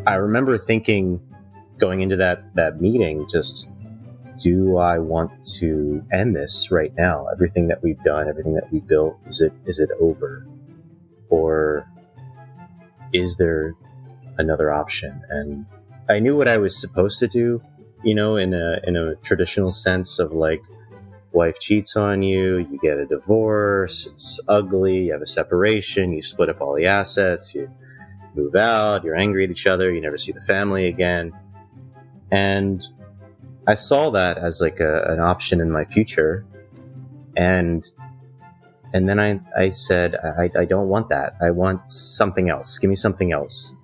I remember thinking going into that meeting, just, do I want to end this right now? Everything that we've done, everything that we built, is it over? Or is there another option? And I knew what I was supposed to do, in a traditional sense of like, wife cheats on you, you get a divorce, it's ugly, you have a separation, you split up all the assets, you move out, you're angry at each other, you never see the family again. And I saw that as like an option in my future. And then I said, I don't want that. I want something else. Give me something else.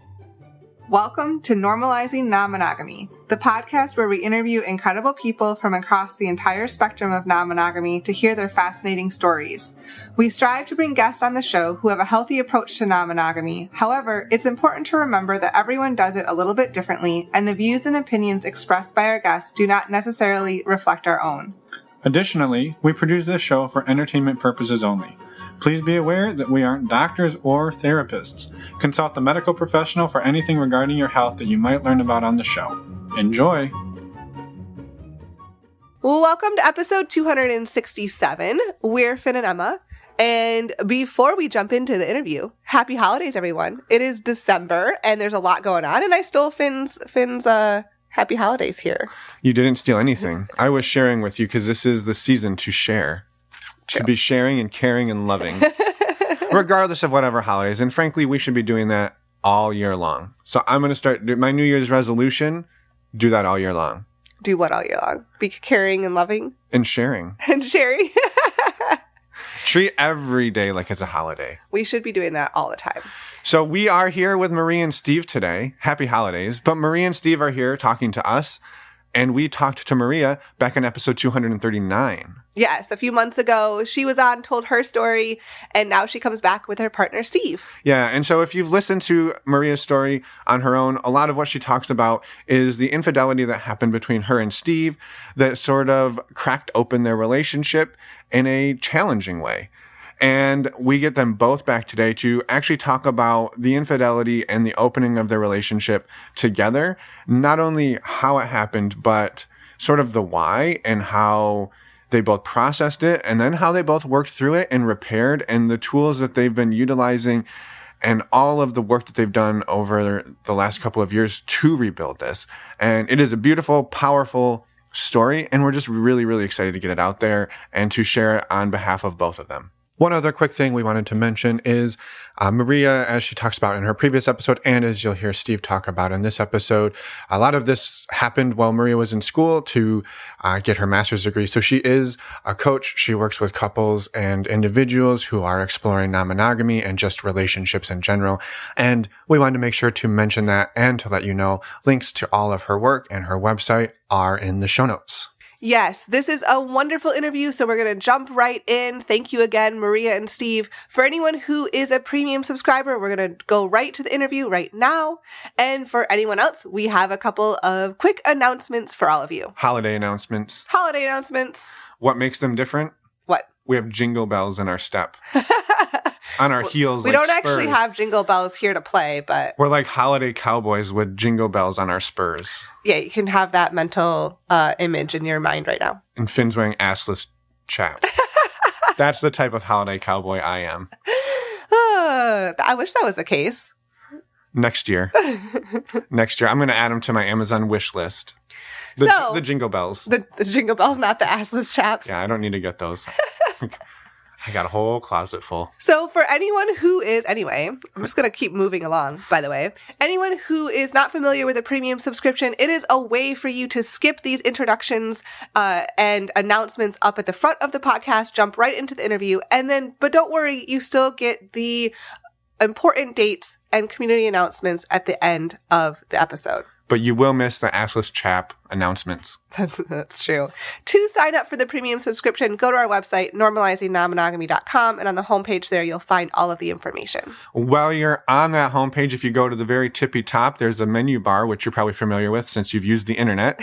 Welcome to Normalizing Non-Monogamy, the podcast where we interview incredible people from across the entire spectrum of non-monogamy to hear their fascinating stories. We strive to bring guests on the show who have a healthy approach to non-monogamy. However, it's important to remember that everyone does it a little bit differently, and the views and opinions expressed by our guests do not necessarily reflect our own. Additionally, we produce this show for entertainment purposes only. Please be aware that we aren't doctors or therapists. Consult a medical professional for anything regarding your health that you might learn about on the show. Enjoy! Well, welcome to episode 267. We're Finn and Emma. And before we jump into the interview, happy holidays, everyone. It is December, and there's a lot going on, and I stole Finn's happy holidays here. You didn't steal anything. I was sharing with you because this is the season to share. True. To be sharing and caring and loving, regardless of whatever holidays. And frankly, we should be doing that all year long. So I'm going to start my New Year's resolution, do that all year long. Do what all year long? Be caring and loving? And sharing. And sharing. Treat every day like it's a holiday. We should be doing that all the time. So we are here with Marie and Steve today. Happy holidays. But Marie and Steve are here talking to us. And we talked to Maria back in episode 239. Yes, a few months ago, she was on, told her story, and now she comes back with her partner, Steve. Yeah, and so if you've listened to Maria's story on her own, a lot of what she talks about is the infidelity that happened between her and Steve that sort of cracked open their relationship in a challenging way. And we get them both back today to actually talk about the infidelity and the opening of their relationship together. Not only how it happened, but sort of the why and how they both processed it, and then how they both worked through it and repaired, and the tools that they've been utilizing and all of the work that they've done over the last couple of years to rebuild this. And it is a beautiful, powerful story, and we're just really, really excited to get it out there and to share it on behalf of both of them. One other quick thing we wanted to mention is Maria, as she talks about in her previous episode, and as you'll hear Steve talk about in this episode, a lot of this happened while Maria was in school to get her master's degree. So she is a coach. She works with couples and individuals who are exploring non-monogamy and just relationships in general. And we wanted to make sure to mention that and to let you know links to all of her work and her website are in the show notes. Yes, this is a wonderful interview, so we're going to jump right in. Thank you again, Maria and Steve. For anyone who is a premium subscriber, we're going to go right to the interview right now. And for anyone else, we have a couple of quick announcements for all of you. Holiday announcements. Holiday announcements. What makes them different? What? We have jingle bells in our step. On our heels. We like don't spurs. actually have jingle bells here to play, but We're like holiday cowboys with jingle bells on our spurs. yeah, you can have that mental image in your mind right now. And Finn's wearing assless chaps. That's the type of holiday cowboy I am. I wish that was the case. Next year. Next year. I'm going to add them to my Amazon wish list. The jingle bells. The jingle bells, not the assless chaps. Yeah, I don't need to get those. I got a whole closet full. So for anyone who is, anyway, I'm just going to keep moving along, by the way. Anyone who is not familiar with a premium subscription, it is a way for you to skip these introductions and announcements up at the front of the podcast, jump right into the interview, and then, but don't worry, you still get the important dates and community announcements at the end of the episode. But you will miss the assless chap announcements. That's true. To sign up for the premium subscription, go to our website, normalizingnonmonogamy.com, and on the homepage there, you'll find all of the information. While you're on that homepage, if you go to the very tippy top, there's a menu bar, which you're probably familiar with since you've used the internet.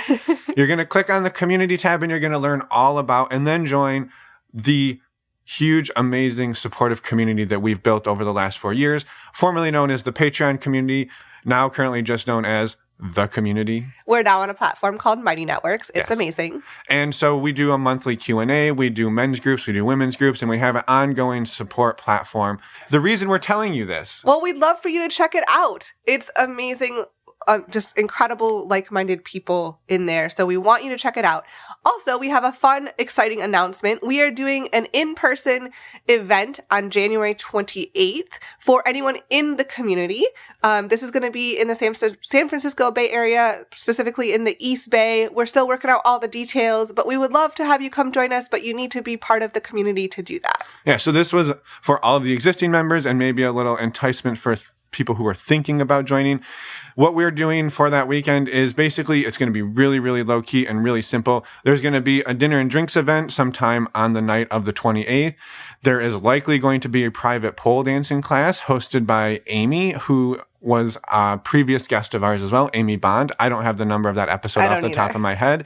You're going to click on the community tab, and you're going to learn all about and then join the huge, amazing, supportive community that we've built over the last 4 years, formerly known as the Patreon community, now currently just known as the community. We're now on a platform called Mighty Networks. It's Yes. amazing. And so we do a monthly Q&A, we do men's groups, we do women's groups, and we have an ongoing support platform. The reason we're telling you this. Well, we'd love for you to check it out. It's amazing. Just incredible, like-minded people in there. So we want you to check it out. Also, we have a fun, exciting announcement. We are doing an in-person event on January 28th for anyone in the community. This is going to be in the San Francisco Bay Area, specifically in the East Bay. We're still working out all the details, but we would love to have you come join us, but you need to be part of the community to do that. Yeah, so this was for all of the existing members and maybe a little enticement for people who are thinking about joining. What we're doing for that weekend is basically it's going to be really, really low key and really simple. There's going to be a dinner and drinks event sometime on the night of the 28th. There is likely going to be a private pole dancing class hosted by Amy, who was a previous guest of ours as well, Amy Bond. I don't have the number of that episode off the top of my head.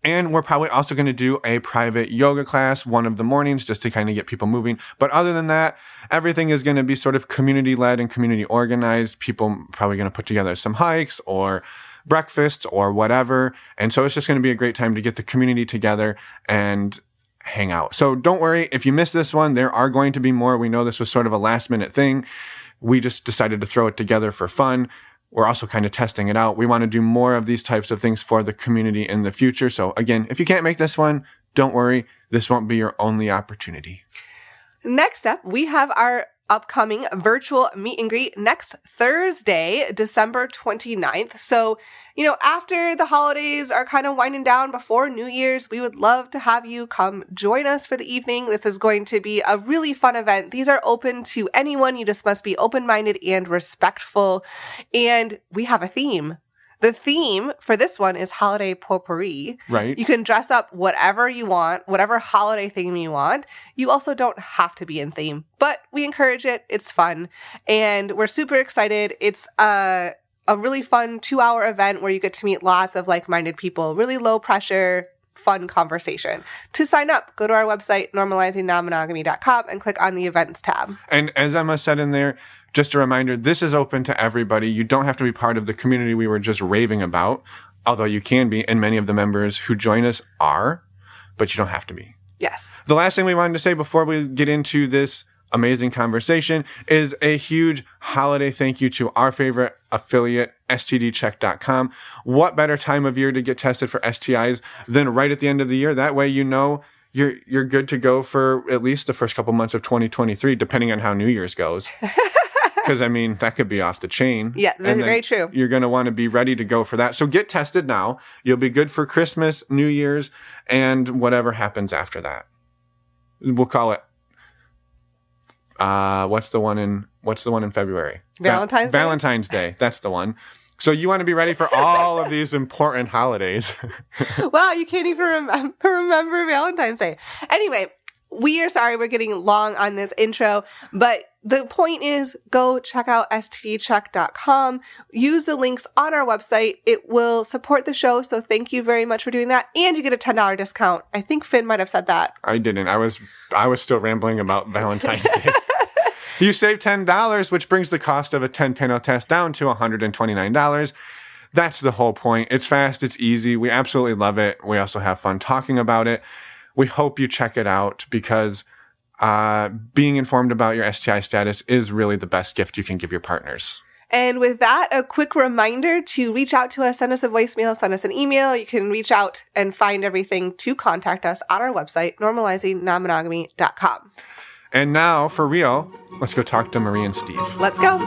And we're probably also going to do a private yoga class one of the mornings just to kind of get people moving. But other than that, everything is going to be sort of community-led and community organized. People probably going to put together some hikes or breakfasts or whatever. And so it's just going to be a great time to get the community together and hang out. So don't worry. If you missed this one, there are going to be more. We know this was sort of a last-minute thing. We just decided to throw it together for fun. We're also kind of testing it out. We want to do more of these types of things for the community in the future. So again, if you can't make this one, don't worry. This won't be your only opportunity. Next up, we have our upcoming virtual meet and greet next Thursday, December 29th. So, after the holidays are kind of winding down before New Year's, we would love to have you come join us for the evening. This is going to be a really fun event. These are open to anyone. You just must be open-minded and respectful. And we have a theme. The theme for this one is holiday potpourri. Right. You can dress up whatever you want, whatever holiday theme you want. You also don't have to be in theme, but we encourage it. It's fun. And we're super excited. It's a really fun 2-hour event where you get to meet lots of like-minded people, really low pressure, fun conversation. To sign up, go to our website, normalizingnonmonogamy.com, and click on the events tab. And as Emma said in there, just a reminder, this is open to everybody. You don't have to be part of the community we were just raving about, although you can be, and many of the members who join us are, but you don't have to be. Yes. The last thing we wanted to say before we get into this amazing conversation is a huge holiday thank you to our favorite affiliate, stdcheck.com. What better time of year to get tested for STIs than right at the end of the year? That way you're good to go for at least the first couple months of 2023, depending on how New Year's goes. Because, that could be off the chain. Yeah, that's very true. You're going to want to be ready to go for that. So get tested now. You'll be good for Christmas, New Year's, and whatever happens after that. We'll call it, what's the one in February? Valentine's Day? Valentine's Day. That's the one. So you want to be ready for all of these important holidays. Wow, you can't even remember Valentine's Day. Anyway, we are sorry we're getting long on this intro, but the point is go check out stdcheck.com. Use the links on our website. It will support the show, so thank you very much for doing that. And you get a $10 discount. I think Finn might have said that. I didn't. I was still rambling about Valentine's Day. You save $10, which brings the cost of a 10-panel test down to $129. That's the whole point. It's fast. It's easy. We absolutely love it. We also have fun talking about it. We hope you check it out because being informed about your STI status is really the best gift you can give your partners. And with that, a quick reminder to reach out to us, send us a voicemail, send us an email. You can reach out and find everything to contact us on our website, normalizingnonmonogamy.com. And now, for real, let's go talk to Marie and Steve. Let's go.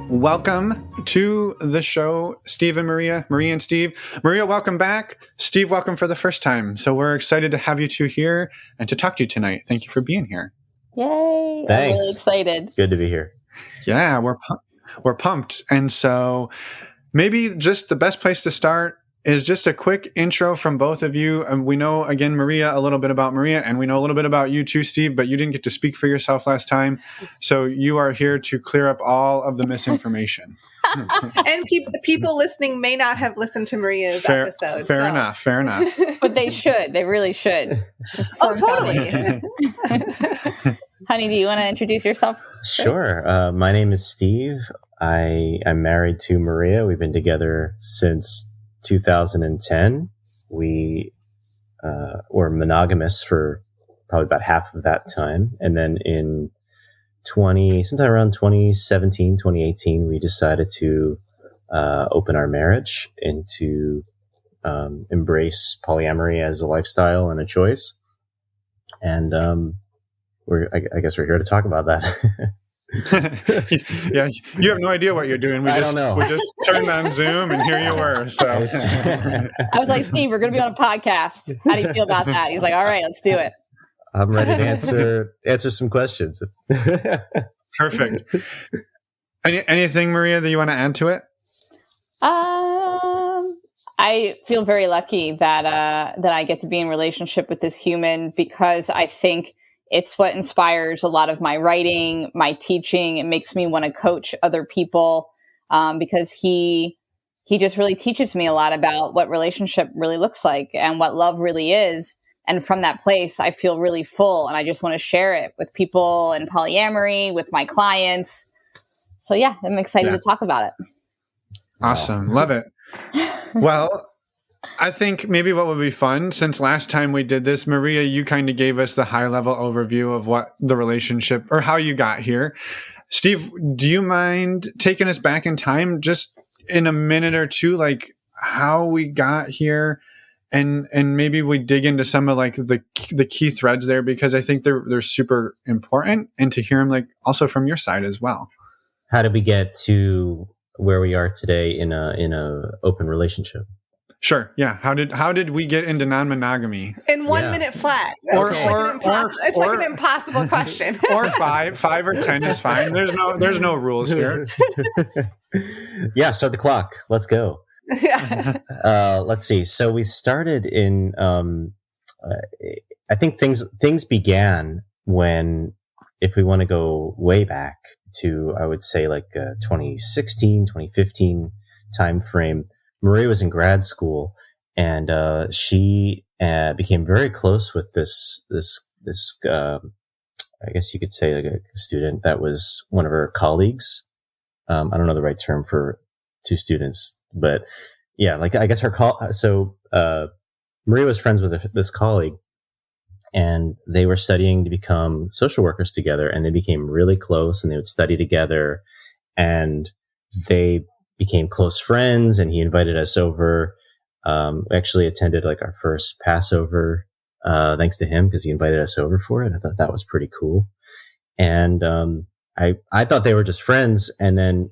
Welcome to the show, Steve and Maria. Maria and Steve. Maria, welcome back. Steve, welcome for the first time. So we're excited to have you two here and to talk to you tonight. Thank you for being here. Yay. Thanks. I'm really excited. Good to be here. Yeah, we're pumped. And so maybe just the best place to start, is just a quick intro from both of you. We know, again, Maria, a little bit about Maria, and we know a little bit about you too, Steve, but you didn't get to speak for yourself last time. So you are here to clear up all of the misinformation. And people listening may not have listened to Maria's episode. Fair enough. But they should. They really should. Oh, totally. Honey, do you want to introduce yourself? Sure. My name is Steve. I'm married to Maria. We've been together since 2010. We were monogamous for probably about half of that time. And then in sometime around 2017, 2018, we decided to open our marriage and to embrace polyamory as a lifestyle and a choice. And I guess we're here to talk about that. Yeah, you have no idea what you're doing. I don't know. We just turned on Zoom and here you were. So I was like, Steve, we're going to be on a podcast. How do you feel about that? He's like, all right, let's do it. I'm ready to answer some questions. Perfect. Anything, Maria, that you want to add to it? I feel very lucky that I get to be in relationship with this human, because I think it's what inspires a lot of my writing, my teaching. It makes me want to coach other people, because he just really teaches me a lot about what relationship really looks like and what love really is. And from that place, I feel really full, and I just want to share it with people in polyamory, with my clients. So yeah, I'm excited to talk about it. Awesome. Love it. Well, I think maybe what would be fun, since last time we did this, Maria, you kind of gave us the high level overview of what the relationship or how you got here. Steve, do you mind taking us back in time just in a minute or two, like how we got here? And maybe we dig into some of like the key threads there, because I think they're super important, and to hear them like also from your side as well. How did we get to where we are today in a open relationship? Sure. Yeah. How did we get into non-monogamy? In 1 minute flat. It's like an impossible question. Or 5 or 10 is fine. There's no rules here. Yeah. Start the clock. Let's go. Yeah. Let's see. So we started in, I think things began when, if we want to go way back to, I would say like 2016, 2015 time frame, Maria was in grad school, and she became very close with this I guess you could say like a student that was one of her colleagues. I don't know the right term for two students, but yeah, like I guess Maria was friends with this colleague, and they were studying to become social workers together, and they became really close, and they would study together, and they became close friends, and he invited us over. We actually attended like our first Passover, thanks to him, because he invited us over for it. I thought that was pretty cool. And, I thought they were just friends. And then,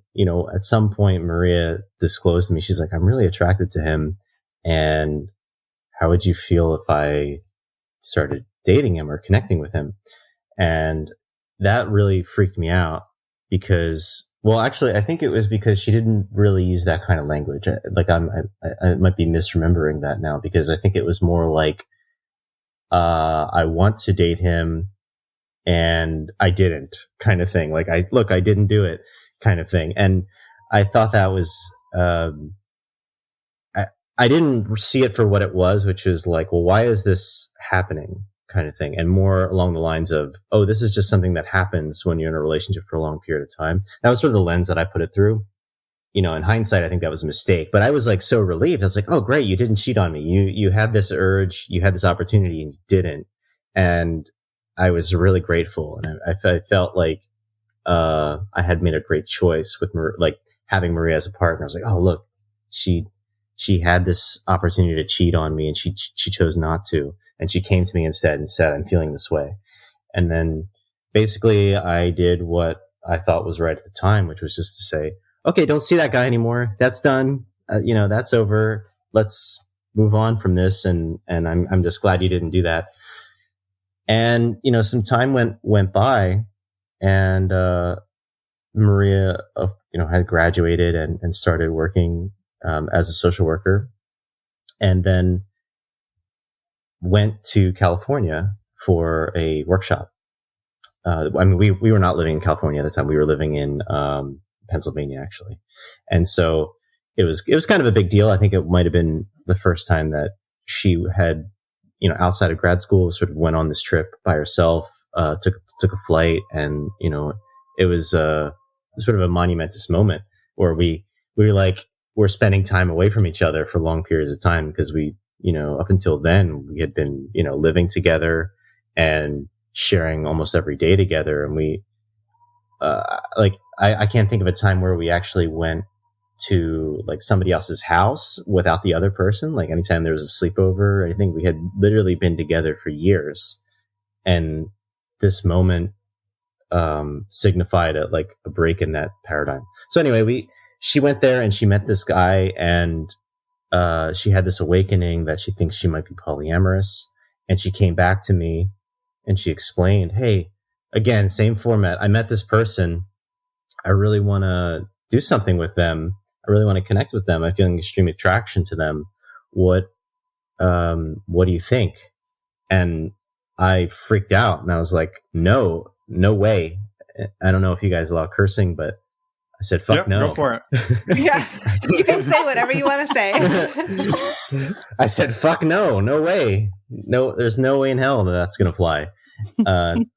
at some point, Maria disclosed to me, she's like, I'm really attracted to him. And how would you feel if I started dating him or connecting with him? And that really freaked me out, because, well, actually, I think it was because she didn't really use that kind of language. Like I might be misremembering that now, because I think it was more like, I want to date him and I didn't, kind of thing. Like I didn't do it, kind of thing. And I thought that was, I didn't see it for what it was, which was like, well, why is this happening, kind of thing. And more along the lines of, oh, this is just something that happens when you're in a relationship for a long period of time. That was sort of the lens that I put it through. In hindsight, I think that was a mistake, but I was like so relieved. I was like, oh, great. You didn't cheat on me. You had this urge, you had this opportunity, and you didn't. And I was really grateful. And I felt like, I had made a great choice with like having Maria as a partner. I was like, oh, look, she had this opportunity to cheat on me, and she chose not to. And she came to me instead and said, I'm feeling this way. And then basically I did what I thought was right at the time, which was just to say, okay, don't see that guy anymore. That's done. That's over. Let's move on from this. And I'm just glad you didn't do that. And, some time went by, and, Maria, had graduated and started working, as a social worker. and then went to California for a workshop. I mean, we were not living in California at the time. We were living in Pennsylvania, actually, and so it was kind of a big deal. I think it might have been the first time that she had, outside of grad school, sort of went on this trip by herself, took a flight, and it was sort of a monumentous moment where we were like, we're spending time away from each other for long periods of time, because we, up until then we had been, living together and sharing almost every day together. And we, I can't think of a time where we actually went to like somebody else's house without the other person. Like anytime there was a sleepover or anything, we had literally been together for years. And this moment, signified a break in that paradigm. So anyway, she went there and she met this guy, and, she had this awakening that she thinks she might be polyamorous. And she came back to me and she explained, hey, again, same format. I met this person. I really want to do something with them. I really want to connect with them. I'm feeling extreme attraction to them. What do you think? And I freaked out and I was like, no way. I don't know if you guys allow cursing, but I said, fuck no. Go for it. Yeah, you can say whatever you want to say. I said, fuck no way. No, there's no way in hell that's going to fly. I'm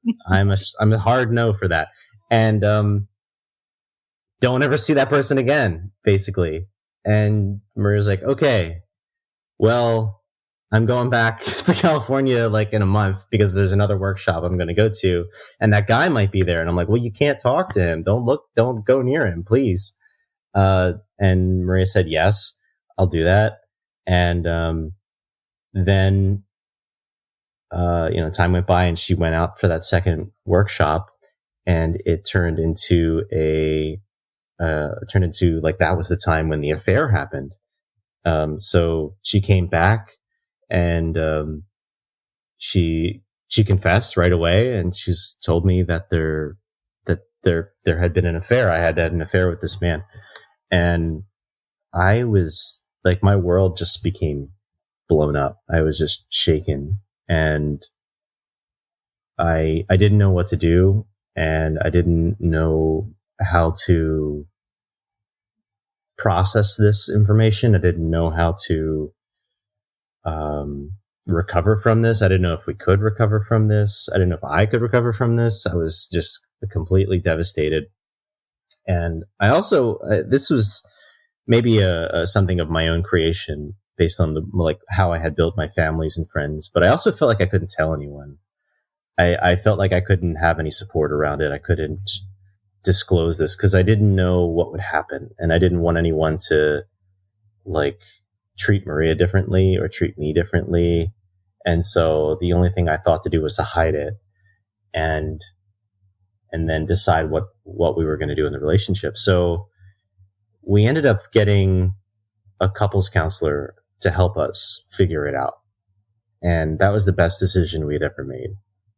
a hard no for that. And, don't ever see that person again, basically. And Maria's like, okay, well, I'm going back to California like in a month because there's another workshop I'm going to go to, and that guy might be there. And I'm like, well, you can't talk to him. Don't go near him, please. And Maria said, yes, I'll do that. And, then, time went by and she went out for that second workshop, and it turned into like that was the time when the affair happened. So she came back and she confessed right away, and she's told me that there had been an affair. I had an affair with this man, and I was like, my world just became blown up. I was just shaken, and I didn't know what to do, and I didn't know how to process this information. I didn't know how to recover from this. I didn't know if we could recover from this. I didn't know if I could recover from this. I was just completely devastated. And I also, this was maybe a something of my own creation based on how I had built my families and friends, but I also felt like I couldn't tell anyone. I felt like I couldn't have any support around it. I couldn't disclose this because I didn't know what would happen, and I didn't want anyone to treat Maria differently or treat me differently. And so the only thing I thought to do was to hide it and then decide what we were going to do in the relationship. So we ended up getting a couples counselor to help us figure it out. And that was the best decision we'd ever made,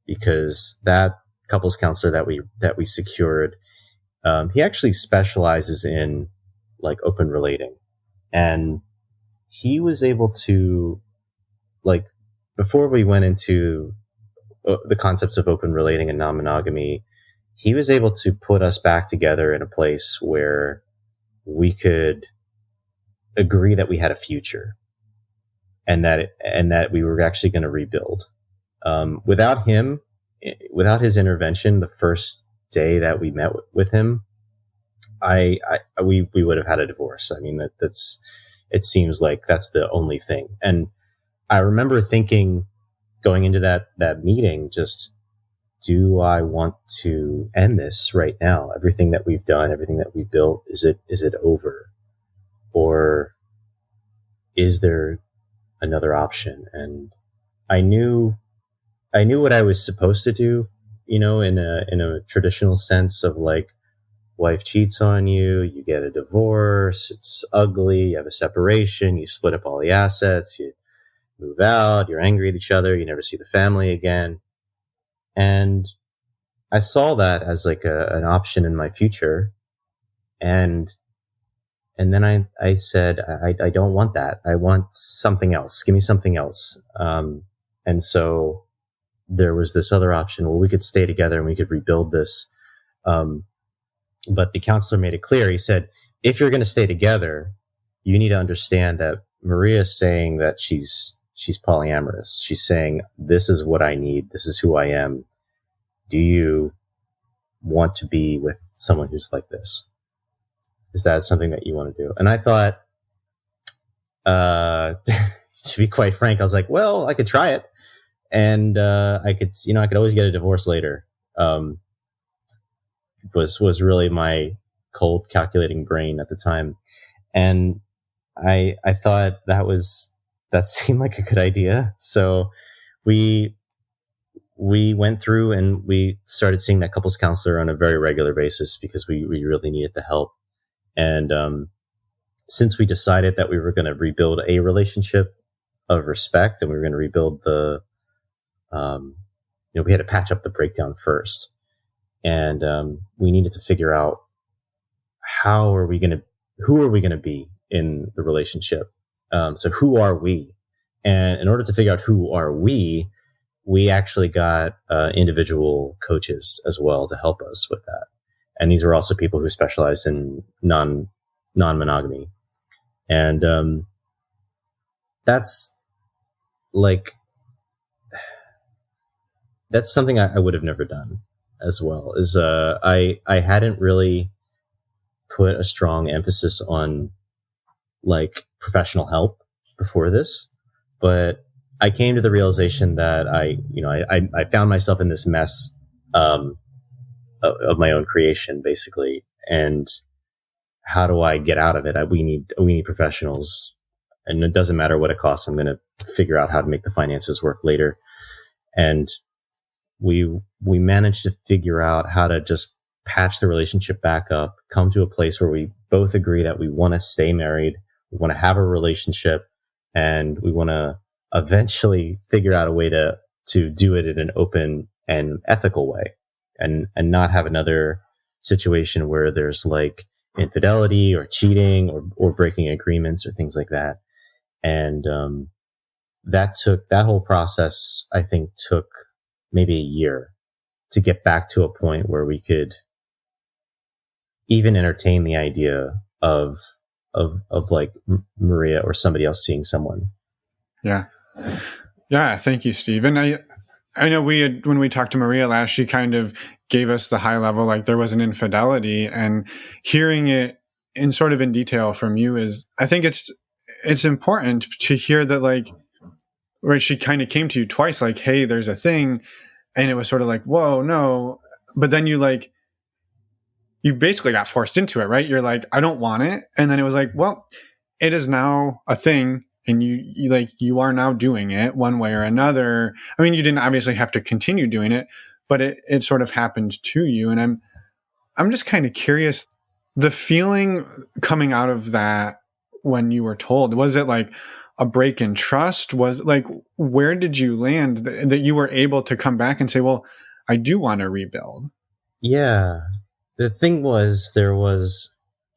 because that couples counselor that we secured, he actually specializes in open relating. And he was able to, before we went into the concepts of open relating and non-monogamy, he was able to put us back together in a place where we could agree that we had a future, and that we were actually going to rebuild. Without him, without his intervention, the first day that we met with him, we would have had a divorce. I mean, it seems like that's the only thing. And I remember thinking, going into that meeting, just, do I want to end this right now? Everything that we've done, everything that we built, is it over? Or is there another option? And I knew what I was supposed to do, in a traditional sense of wife cheats on you, you get a divorce, it's ugly, you have a separation, you split up all the assets, you move out, you're angry at each other, you never see the family again. And I saw that as an option in my future. And And then I said, I don't want that. I want something else. Give me something else. And so there was this other option. Well, we could stay together and we could rebuild this. But the counselor made it clear. He said, if you're going to stay together, you need to understand that Maria is saying that she's polyamorous. She's saying, this is what I need. This is who I am. Do you want to be with someone who's like this? Is that something that you want to do? And I thought, to be quite frank, I was like, well, I could try it. And, I could always get a divorce later. Was really my cold calculating brain at the time. And I thought that seemed like a good idea. So we went through and we started seeing that couples counselor on a very regular basis because we really needed the help. And since we decided that we were going to rebuild a relationship of respect and we were going to rebuild we had to patch up the breakdown first. And we needed to figure out who are we going to be in the relationship. So who are we? And in order to figure out who are we actually got individual coaches as well to help us with that. And these were also people who specialize in non-monogamy. And that's something I would have never done as well. Is I hadn't really put a strong emphasis on professional help before this, but I came to the realization that I found myself in this mess of my own creation, basically. And how do I get out of it? We need professionals, and it doesn't matter what it costs. I'm going to figure out how to make the finances work later. And we managed to figure out how to just patch the relationship back up, come to a place where we both agree that we want to stay married, we want to have a relationship, and we want to eventually figure out a way to do it in an open and ethical way, and not have another situation where there's infidelity or cheating or breaking agreements or things like that. And that whole process, I think, took maybe a year to get back to a point where we could even entertain the idea of Maria or somebody else seeing someone. Yeah. Thank you, Steve. And I know when we talked to Maria last, she kind of gave us the high level, there was an infidelity, and hearing it in detail from you I think it's important to hear that, right, she kind of came to you twice, hey, there's a thing. And it was sort of whoa, no. But then you basically got forced into it, right? You're I don't want it. And then it was well, it is now a thing. And you are now doing it one way or another. I mean, you didn't obviously have to continue doing it, but it sort of happened to you. And I'm just kind of curious, the feeling coming out of that when you were told, was it a break in trust? Was where did you land that you were able to come back and say, well, I do want to rebuild? Yeah. The thing was,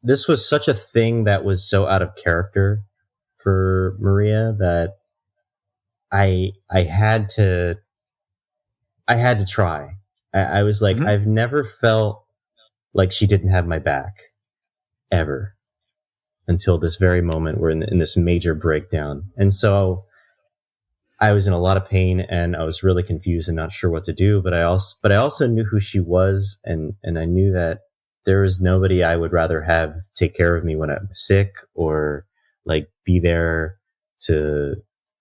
this was such a thing that was so out of character for Maria that I had to try. I was Mm-hmm. I've never felt like she didn't have my back ever until this very moment. We're in this major breakdown. And so I was in a lot of pain and I was really confused and not sure what to do. But I also knew who she was. And I knew that there was nobody I would rather have take care of me when I'm sick, or be there to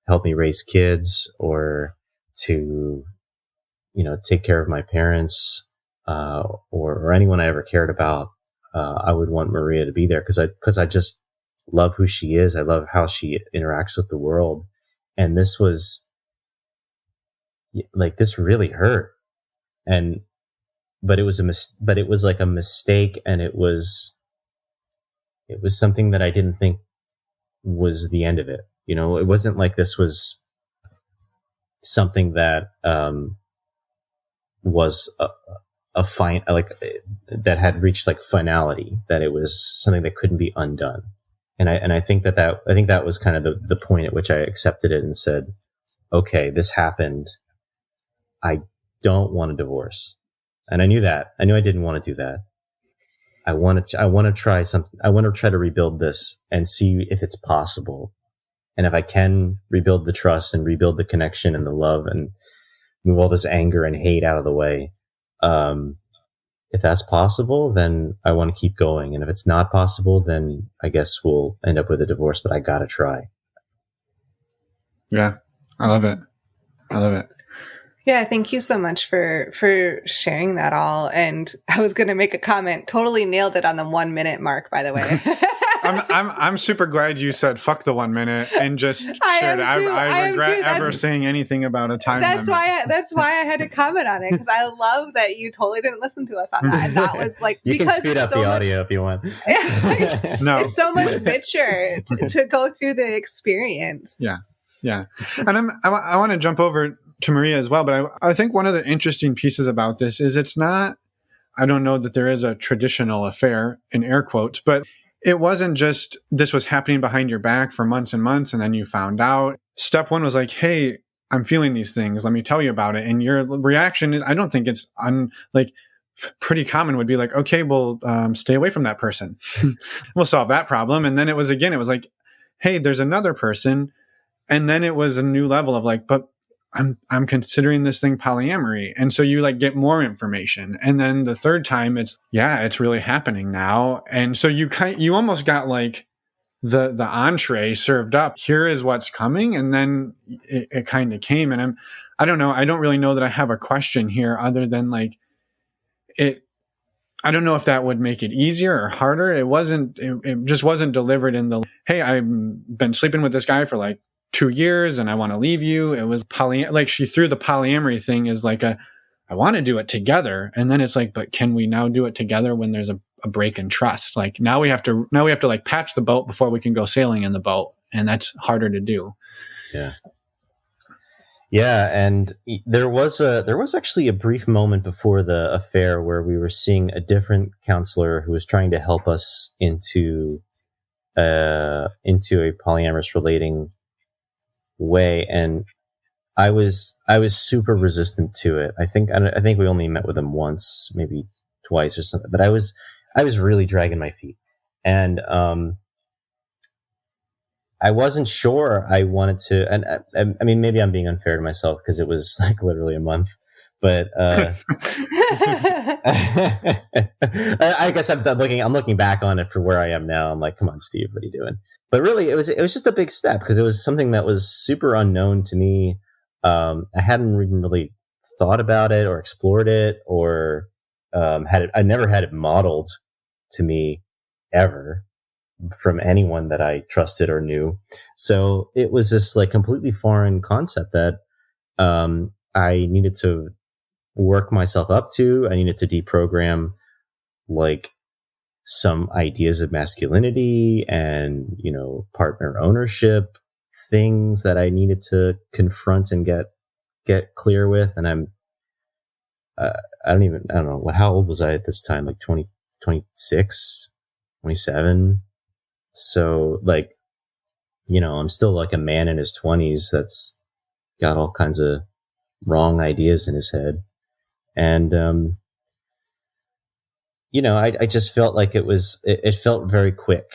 help me raise kids, or to, take care of my parents, or anyone I ever cared about. I would want Maria to be there because I just love who she is. I love how she interacts with the world. And this was this really hurt. But it was a mistake. And it was something that I didn't think was the end of it. It wasn't this was something that, was that had reached like finality, that it was something that couldn't be undone. And I think that was kind of the point at which I accepted it and said, okay, this happened. I don't want a divorce. And I knew that. I knew I didn't want to do that. I want to try something. I want to try to rebuild this and see if it's possible. And if I can rebuild the trust and rebuild the connection and the love and move all this anger and hate out of the way, if that's possible, then I want to keep going. And if it's not possible, then I guess we'll end up with a divorce, but I got to try. Yeah. I love it. Yeah, thank you so much for sharing that all. And I was going to make a comment. Totally nailed it on the 1 minute mark, by the way. I'm super glad you said fuck the 1 minute and just shared it. I regret ever saying anything about a time limit. That's why I had to comment on it, because I love that you totally didn't listen to us on that. And that was like, you because can speed up the audio if you want. No, it's so much richer to go through the experience. Yeah. And I want to jump over to Maria as well, but I think one of the interesting pieces about this is it's not, I don't know that there is a traditional affair in air quotes, but it wasn't just this was happening behind your back for months and months and then you found out. Step one was like, hey, I'm feeling these things. Let me tell you about it. And your reaction is, I don't think it's pretty common would be like, okay, well, stay away from that person. We'll solve that problem. And then it was like, hey, there's another person. And then it was a new level of like, but I'm considering this thing polyamory. And so you like get more information. And then the third time it's really happening now. And so you almost got like the entree served up. Here is what's coming. And then it kind of came. And I don't know. I don't really know that I have a question here other than like I don't know if that would make it easier or harder. It just wasn't delivered in the, hey, I've been sleeping with this guy for like 2 years and I want to leave you. It was like she threw the polyamory thing as like I want to do it together. And then it's like, but can we now do it together when there's a break in trust? Like now we have to like patch the boat before we can go sailing in the boat. And that's harder to do. Yeah. Yeah. And there was actually a brief moment before the affair where we were seeing a different counselor who was trying to help us into a polyamorous relating way, and I was super resistant to it. I think we only met with him once, maybe twice or something, but I was really dragging my feet, and I wasn't sure I wanted to. And I mean, maybe I'm being unfair to myself because it was like literally a month, but I guess I'm looking back on it for where I am now. I'm like, come on, Steve, what are you doing? But really, it was just a big step because it was something that was super unknown to me. I hadn't even really thought about it or explored it or I never had it modeled to me ever from anyone that I trusted or knew. So it was this like completely foreign concept that I needed to work myself up to. I needed to deprogram like some ideas of masculinity and, partner ownership, things that I needed to confront and get clear with. And I don't know how old was I at this time? Like 20, 26, 27. So like, I'm still like a man in his 20s that's got all kinds of wrong ideas in his head. And, I just felt like it felt very quick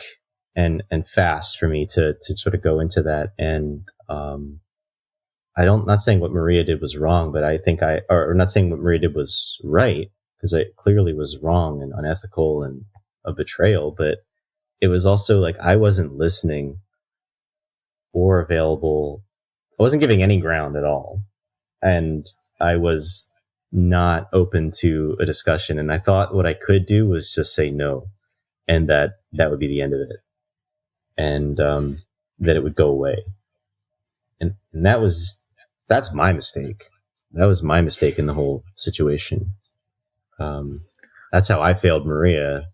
and fast for me to sort of go into that. And, not saying what Maria did was wrong, but I think or not saying what Maria did was right, because it clearly was wrong and unethical and a betrayal, but it was also like, I wasn't listening or available. I wasn't giving any ground at all. And I was not open to a discussion. And I thought what I could do was just say no. And that would be the end of it. And, that it would go away. And that's my mistake. That was my mistake in the whole situation. That's how I failed Maria.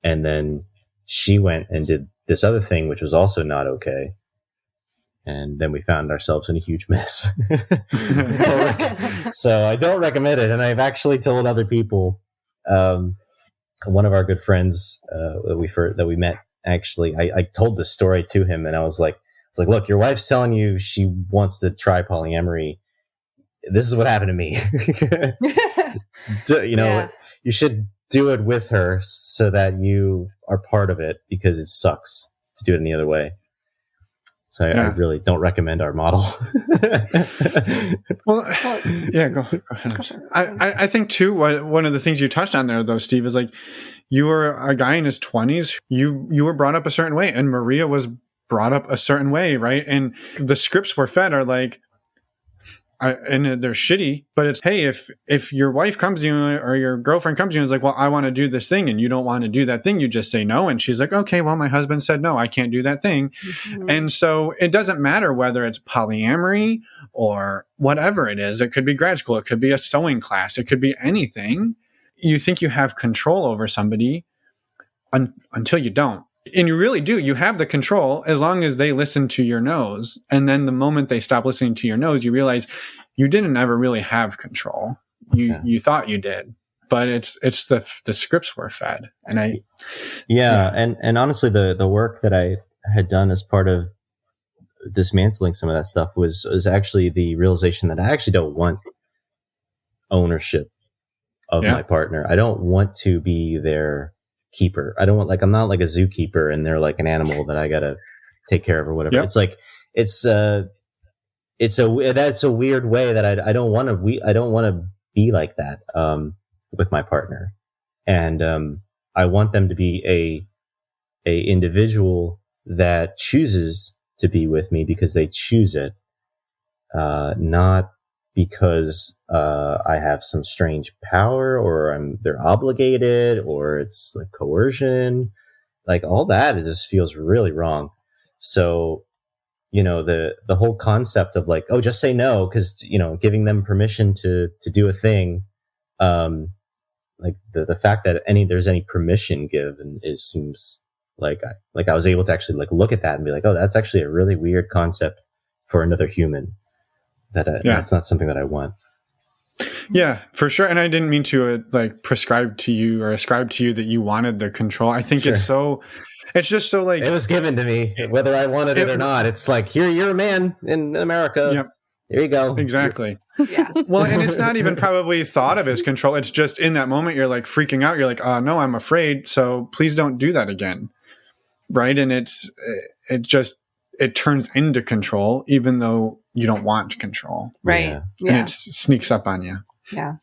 And then she went and did this other thing, which was also not okay. And then we found ourselves in a huge mess. So I don't recommend it. And I've actually told other people One of our good friends that we met, actually, I told this story to him, and I was like, look, your wife's telling you she wants to try polyamory. This is what happened to me. You should do it with her so that you are part of it, because it sucks to do it any other way. So I really don't recommend our model. Well, yeah, go ahead. I think too, one of the things you touched on there though, Steve, is like, you were a guy in his 20s. You were brought up a certain way, and Maria was brought up a certain way, right? And the scripts we're fed are like, and they're shitty, but it's, hey, if your wife comes to you or your girlfriend comes to you and is like, well, I want to do this thing, and you don't want to do that thing, you just say no. And she's like, okay, well, my husband said no, I can't do that thing. Mm-hmm. And so it doesn't matter whether it's polyamory or whatever it is. It could be grad school. It could be a sewing class. It could be anything. You think you have control over somebody until you don't. And you really do. You have the control as long as they listen to your no's. And then the moment they stop listening to your no's, you realize you didn't ever really have control. You thought you did, but it's the scripts were fed. And and honestly, the work that I had done as part of dismantling some of that stuff was actually the realization that I actually don't want ownership of my partner. I don't want to be their keeper. I don't want, like, I'm not like a zookeeper and they're like an animal that I gotta take care of or whatever. Yep. It's like that's a weird way that I don't want to be like that with my partner, and I want them to be a individual that chooses to be with me because they choose it, not because I have some strange power or they're obligated or it's like coercion. Like, all that, it just feels really wrong. So, the whole concept of like, oh, just say no, because giving them permission to do a thing, like the fact that there's any permission given seems like I was able to actually like look at that and be like, oh, that's actually a really weird concept for another human. That's not something that I want. Yeah, for sure. And I didn't mean to prescribe to you or ascribe to you that you wanted the control. I think it's just so like, it was given to me, whether I wanted it or not. It's like, here, you're a man in America. Yep. There you go. Exactly. Yeah. Well, and it's not even probably thought of as control. It's just in that moment, you're like freaking out. You're like, oh no, I'm afraid. So please don't do that again. Right. And it turns into control, even though you don't want control. Right. Yeah. And it sneaks up on you. Yeah.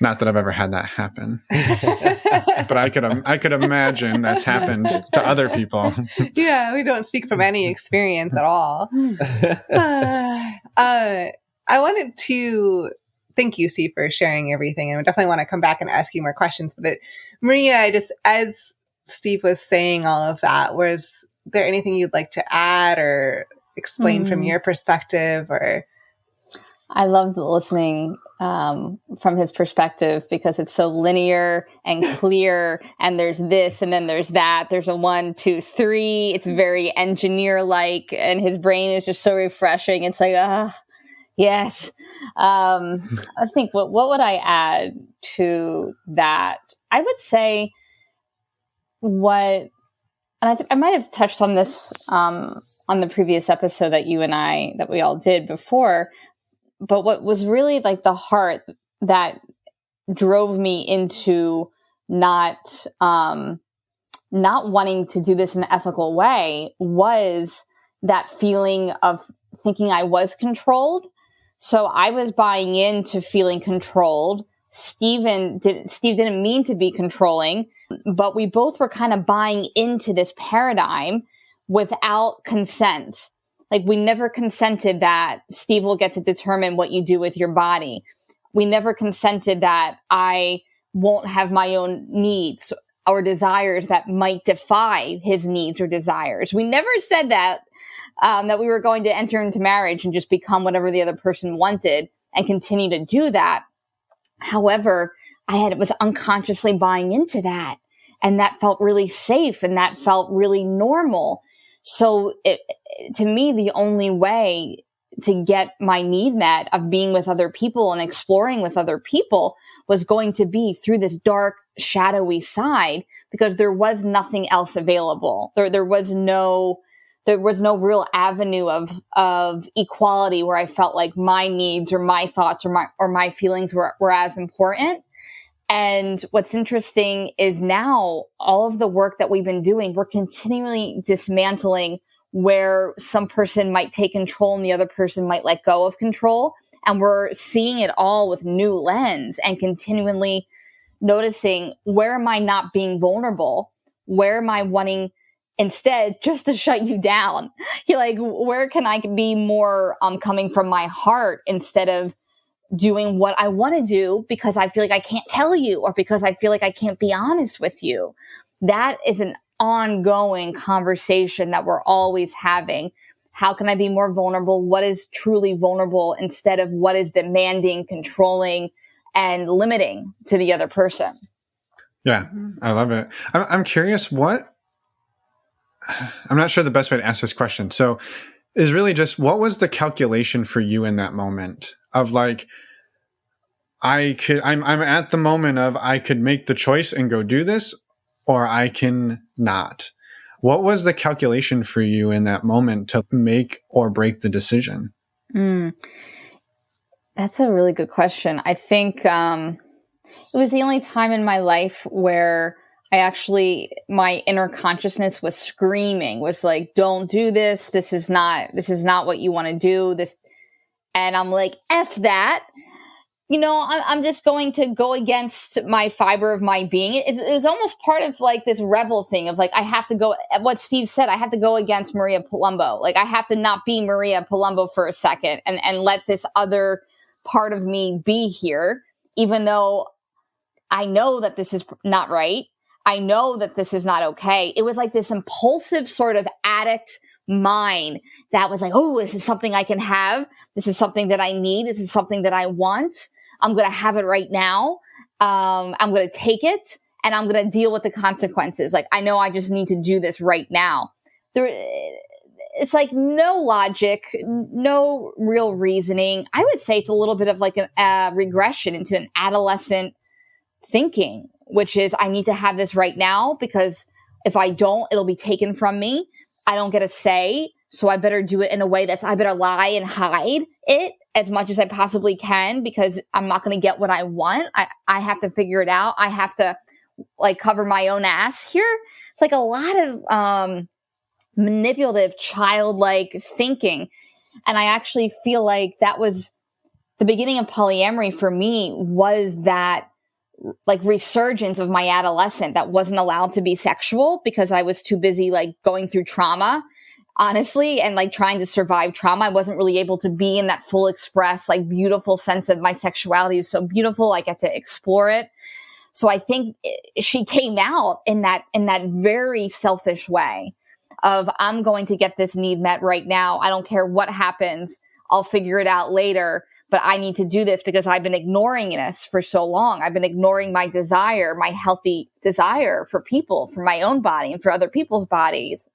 Not that I've ever had that happen, but I could imagine that's happened to other people. Yeah. We don't speak from any experience at all. I wanted to thank you, Steve, for sharing everything. And I definitely want to come back and ask you more questions, but Maria, as Steve was saying all of that, was there anything you'd like to add or explain from your perspective? Or I loved listening from his perspective because it's so linear and clear, and there's this and then there's that. There's a 1, 2, 3. It's very engineer-like, and his brain is just so refreshing. It's like, yes. I think what would I add to that? I would say and I think I might have touched on this on the previous episode that we all did before. But what was really like the heart that drove me into not wanting to do this in an ethical way was that feeling of thinking I was controlled. So I was buying into feeling controlled. Steve didn't mean to be controlling, but we both were kind of buying into this paradigm without consent. Like, we never consented that Steve will get to determine what you do with your body. We never consented that I won't have my own needs or desires that might defy his needs or desires. We never said that we were going to enter into marriage and just become whatever the other person wanted and continue to do that. However, I was unconsciously buying into that, and that felt really safe and that felt really normal. So to me, the only way to get my need met of being with other people and exploring with other people was going to be through this dark, shadowy side, because there was nothing else available. There was no real avenue of equality where I felt like my needs or my thoughts or my feelings were as important. And what's interesting is now all of the work that we've been doing, we're continually dismantling where some person might take control and the other person might let go of control. And we're seeing it all with new lens and continually noticing, where am I not being vulnerable? Where am I wanting instead just to shut you down? You're like, where can I be more coming from my heart instead of doing what I want to do because I feel like I can't tell you, or because I feel like I can't be honest with you? That is an ongoing conversation that we're always having. How can I be more vulnerable? What is truly vulnerable instead of what is demanding, controlling, and limiting to the other person? Yeah, I love it. I'm curious I'm not sure the best way to ask this question. So is really just, what was the calculation for you in that moment of like, I'm at the moment of, I could make the choice and go do this, or I can not. What was the calculation for you in that moment to make or break the decision? That's a really good question. I think it was the only time in my life where my inner consciousness was screaming, was like, don't do this. This is not what you want to do. And I'm like, F that. I'm just going to go against my fiber of my being. It was almost part of like this rebel thing of like, I have to go, what Steve said, I have to go against Maria Palumbo. Like, I have to not be Maria Palumbo for a second and let this other part of me be here, even though I know that this is not right. I know that this is not okay. It was like this impulsive sort of addict mind that was like, oh, this is something I can have. This is something that I need. This is something that I want. I'm going to have it right now. I'm going to take it and I'm going to deal with the consequences. Like, I know I just need to do this right now. It's like no logic, no real reasoning. I would say it's a little bit of like a regression into an adolescent thinking, which is, I need to have this right now because if I don't, it'll be taken from me. I don't get a say. So I better do it in a way I better lie and hide it as much as I possibly can because I'm not going to get what I want. I have to figure it out. I have to like cover my own ass here. It's like a lot of manipulative, childlike thinking. And I actually feel like that was the beginning of polyamory for me, was that like resurgence of my adolescent that wasn't allowed to be sexual because I was too busy like going through trauma, honestly, and like trying to survive trauma. I wasn't really able to be in that full express, like beautiful sense of my sexuality is so beautiful. I get to explore it. So I think she came out in that very selfish way of, I'm going to get this need met right now. I don't care what happens. I'll figure it out later. But I need to do this because I've been ignoring this for so long. I've been ignoring my desire, my healthy desire for people, for my own body and for other people's bodies.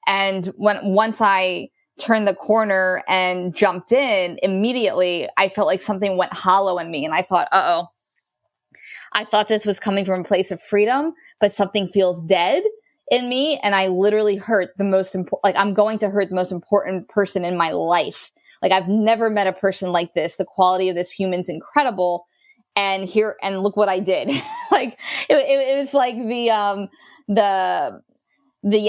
And once I turned the corner and jumped in, immediately I felt like something went hollow in me. And I thought, I thought this was coming from a place of freedom, but something feels dead in me. And I literally hurt the most important, like I'm going to hurt the most important person in my life. Like, I've never met a person like this. The quality of this human's incredible. And look what I did. Like, it was like the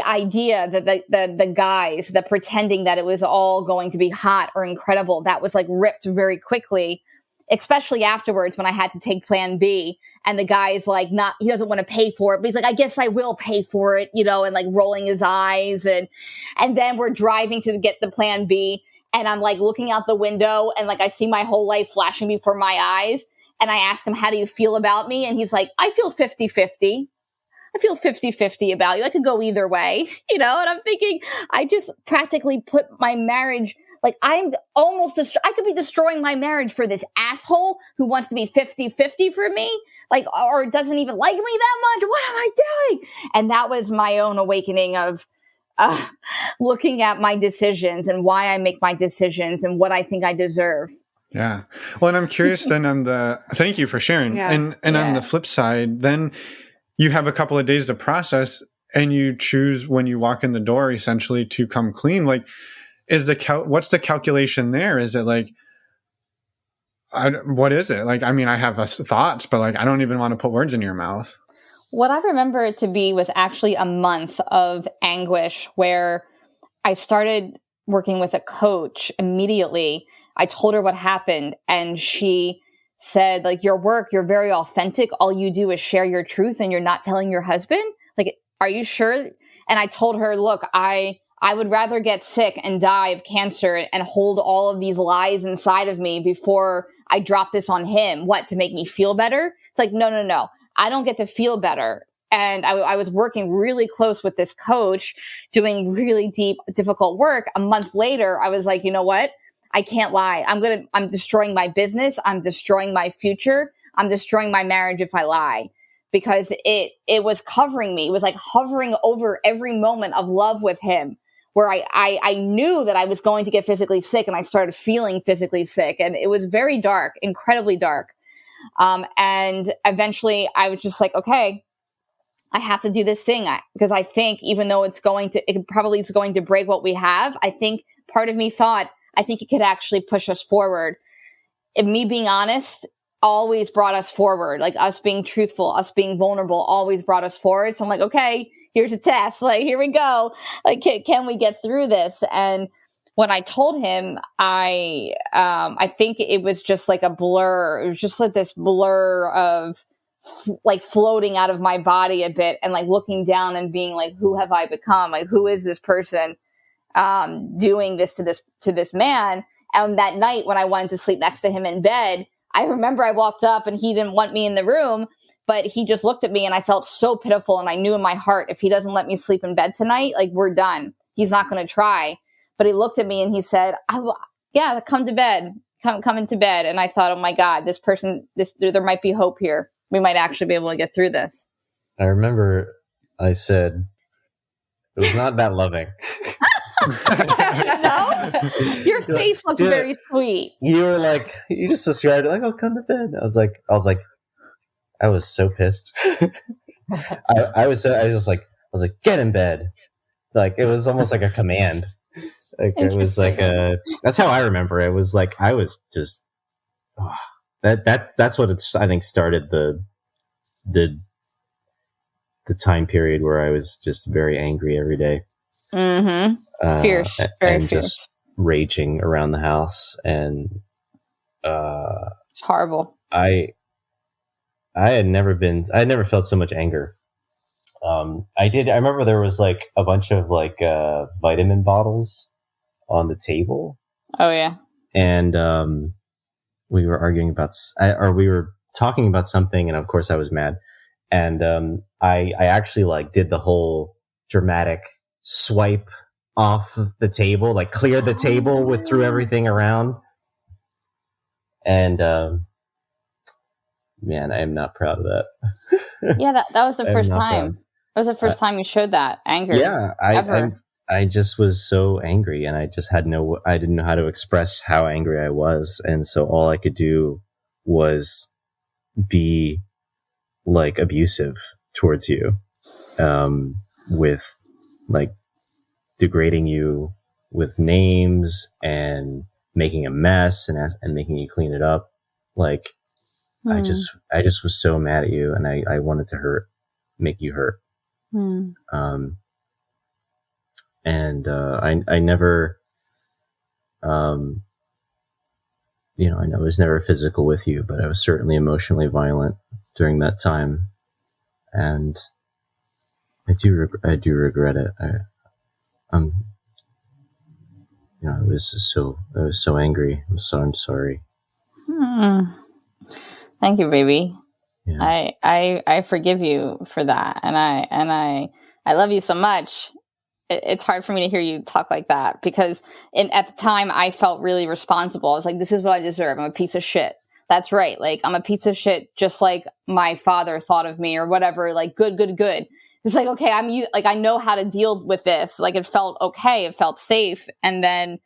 idea that the guys, the pretending that it was all going to be hot or incredible, that was like ripped very quickly, especially afterwards when I had to take plan B and the guy's like, he doesn't want to pay for it, but he's like, I guess I will pay for it, and like rolling his eyes. And then we're driving to get the plan B. And I'm like looking out the window and like I see my whole life flashing before my eyes. And I ask him, how do you feel about me? And he's like, I feel 50-50. I feel 50-50 about you. I could go either way, and I'm thinking, I just practically put my marriage, like I could be destroying my marriage for this asshole who wants to be 50-50 for me, like, or doesn't even like me that much. What am I doing? And that was my own awakening of looking at my decisions and why I make my decisions and what I think I deserve. Yeah. Well, and I'm curious then thank you for sharing. Yeah. And on the flip side, then you have a couple of days to process and you choose when you walk in the door essentially to come clean. Like, what's the calculation there? Is it like, what is it? Like, I mean, I have thoughts, but like, I don't even want to put words in your mouth. What I remember it to be was actually a month of anguish where I started working with a coach immediately. I told her what happened and she said, like, your work, you're very authentic. All you do is share your truth and you're not telling your husband. Like, are you sure? And I told her, look, I would rather get sick and die of cancer and hold all of these lies inside of me before I drop this on him. What, to make me feel better? It's like, no. I don't get to feel better. And I was working really close with this coach, doing really deep, difficult work. A month later, I was like, you know what? I can't lie. I'm destroying my business. I'm destroying my future. I'm destroying my marriage if I lie, because it was covering me. It was like hovering over every moment of love with him, where I knew that I was going to get physically sick, and I started feeling physically sick. And it was very dark, incredibly dark. And eventually I was just like, okay, I have to do this thing, because I think even though it probably is going to break what we have, I think part of me thought, I think it could actually push us forward. And me being honest always brought us forward. Like, us being truthful, us being vulnerable always brought us forward. So I'm like, okay, here's a test. Like, here we go. Like, can we get through this? And when I told him, I think it was just like a blur. It was just like this blur of like floating out of my body a bit, and like looking down and being like, who have I become? Like, who is this person doing this to this man? And that night when I wanted to sleep next to him in bed, I remember I walked up and he didn't want me in the room, but he just looked at me and I felt so pitiful. And I knew in my heart, if he doesn't let me sleep in bed tonight, like, we're done. He's not going to try. But he looked at me and he said, yeah, come to bed, come into bed. And I thought, oh my God, this person, there might be hope here. We might actually be able to get through this. I remember I said, it was not that loving. No? Your face looks very sweet. You were like, you just described it like, oh, come to bed. I was like, I was so pissed. I was like, get in bed. Like, it was almost like a command. Like, it was like that's how I remember it. It was like, I was just, that's what I think started the time period where I was just very angry every day. Mm-hmm. Fierce. Very fierce. Just raging around the house. And it's horrible. I had never felt so much anger. I remember there was like a bunch of like vitamin bottles on the table. Oh yeah. And we were arguing about, or we were talking about something, and of course I was mad. And I actually like did the whole dramatic swipe off the table, like cleared the table threw everything around. And man, I am not proud of that. Yeah, that was the first time. That was the first time you showed that anger. Yeah, I just was so angry, and I just I didn't know how to express how angry I was. And so all I could do was be like abusive towards you, with like degrading you with names and making a mess and making you clean it up. Like, I just was so mad at you, and I wanted to make you hurt. And I never, I was never physical with you, but I was certainly emotionally violent during that time, and I do regret it. I was so angry. I'm sorry. Thank you, baby. Yeah. I forgive you for that, and I love you so much. It's hard for me to hear you talk like that, because at the time I felt really responsible. I was like, this is what I deserve. I'm a piece of shit. That's right. Like, I'm a piece of shit, just like my father thought of me or whatever, like good. it's like, okay, I know how to deal with this. Like, it felt okay. It felt safe. And then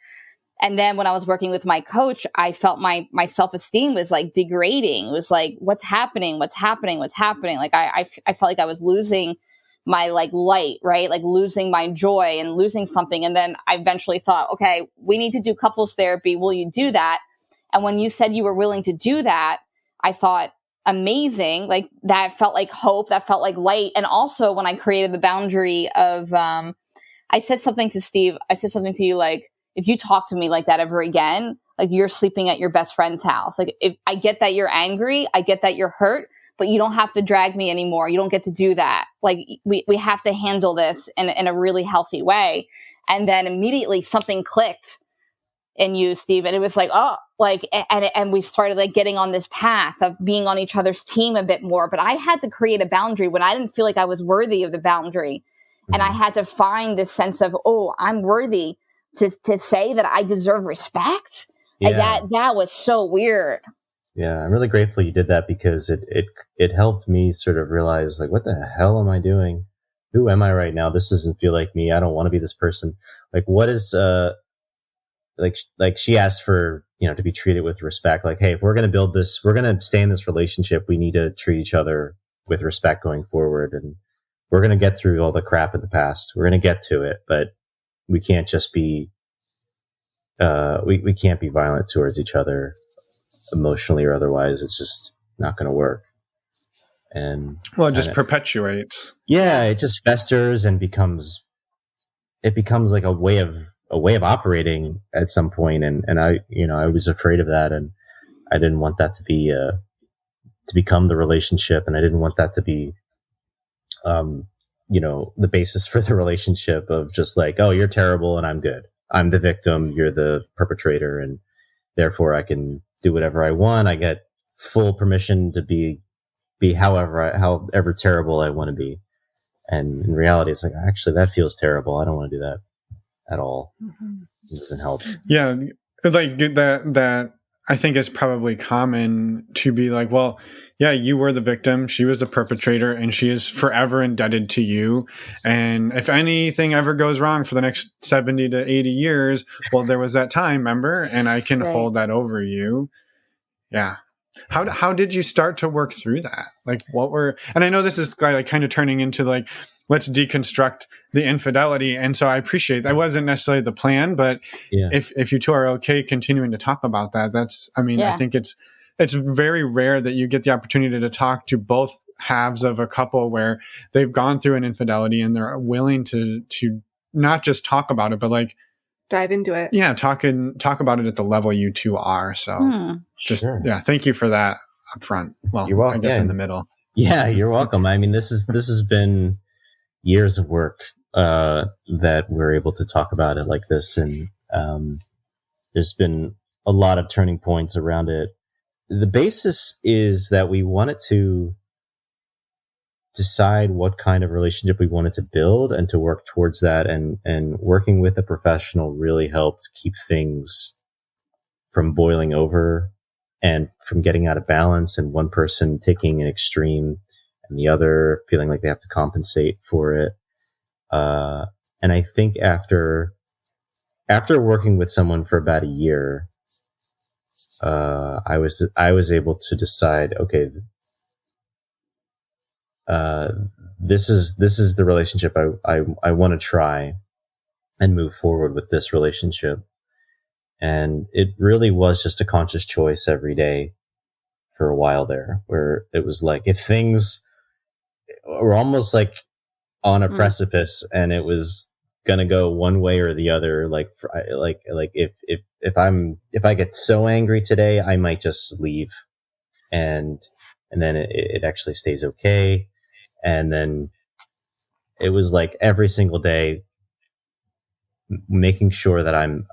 when I was working with my coach, I felt my self-esteem was like degrading. It was like, what's happening? Like, I felt like I was losing my like light, right? Like losing my joy and losing something. And then I eventually thought, okay, we need to do couples therapy. Will you do that? And when you said you were willing to do that, I thought, amazing. Like, that felt like hope. That felt like light. And also when I created the boundary of, I said something to Steve. I said something to you like, if you talk to me like that ever again, like, you're sleeping at your best friend's house. Like, if I get that you're angry, I get that you're hurt, but you don't have to drag me anymore. You don't get to do that. Like, we have to handle this in a really healthy way. And then immediately something clicked in you, Steve. And it was like, oh, like, and we started like getting on this path of being on each other's team a bit more. But I had to create a boundary when I didn't feel like I was worthy of the boundary. And I had to find this sense of, oh, I'm worthy to say that I deserve respect. Yeah. And that was so weird. Yeah, I'm really grateful you did that, because it helped me sort of realize, like, what the hell am I doing? Who am I right now? This doesn't feel like me. I don't want to be this person. Like, what is like she asked for, to be treated with respect. Like, hey, if we're going to build this, we're going to stay in this relationship, we need to treat each other with respect going forward. And we're going to get through all the crap in the past. We're going to get to it, but we can't just be, we can't be violent towards each other emotionally or otherwise. It's just not going to work. And well, it just perpetuates. Yeah, it just festers and becomes like a way of operating at some point. And I was afraid of that, and I didn't want that to become the relationship, and I didn't want that to be, the basis for the relationship of just like, oh, you're terrible and I'm good. I'm the victim, you're the perpetrator, and therefore I can do whatever I want. I get full permission to be however terrible I want to be. And in reality, it's like, actually, that feels terrible. I don't want to do that at all. Mm-hmm. It doesn't help. Yeah, like that I think is probably common to be like, well, yeah, you were the victim, she was the perpetrator, and she is forever indebted to you. And if anything ever goes wrong for the next 70 to 80 years, well, there was that time, remember? And I can hold that over you. Yeah. How did you start to work through that? Like, and I know this is like kind of turning into like, let's deconstruct the infidelity. And so I appreciate that wasn't necessarily the plan, but if you two are okay continuing to talk about that, I think it's very rare that you get the opportunity to talk to both halves of a couple where they've gone through an infidelity and they're willing to not just talk about it, but like dive into it. Yeah. Talk about it at the level you two are. So thank you for that up front. Well, you're welcome. I guess in the middle. Yeah, you're welcome. I mean, this has been years of work that we're able to talk about it like this. And there's been a lot of turning points around it. The basis is that we wanted to decide what kind of relationship we wanted to build and to work towards that. And working with a professional really helped keep things from boiling over and from getting out of balance, and one person taking an extreme and the other feeling like they have to compensate for it. And I think after working with someone for about a year, I was able to decide, okay, this is the relationship I want to try and move forward with this relationship. And it really was just a conscious choice every day for a while there, where it was like, if things were almost like on a precipice and it was going to go one way or the other, like if I get so angry today, I might just leave, and then it actually stays okay. And then it was like every single day making sure that I'm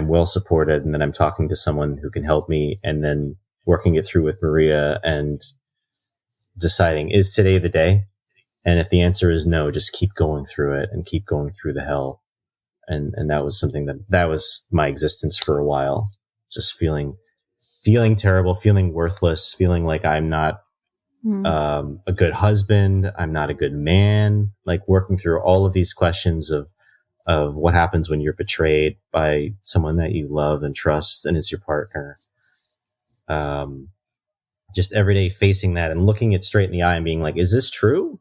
well supported, and then I'm talking to someone who can help me, and then working it through with Maria and deciding, is today the day? And if the answer is no, just keep going through it and keep going through the hell. And that was something that was my existence for a while. Just feeling terrible, feeling worthless, feeling like I'm not a good husband. I'm not a good man. Like working through all of these questions of what happens when you're betrayed by someone that you love and trust and is your partner. Just every day facing that and looking it straight in the eye and being like, is this true?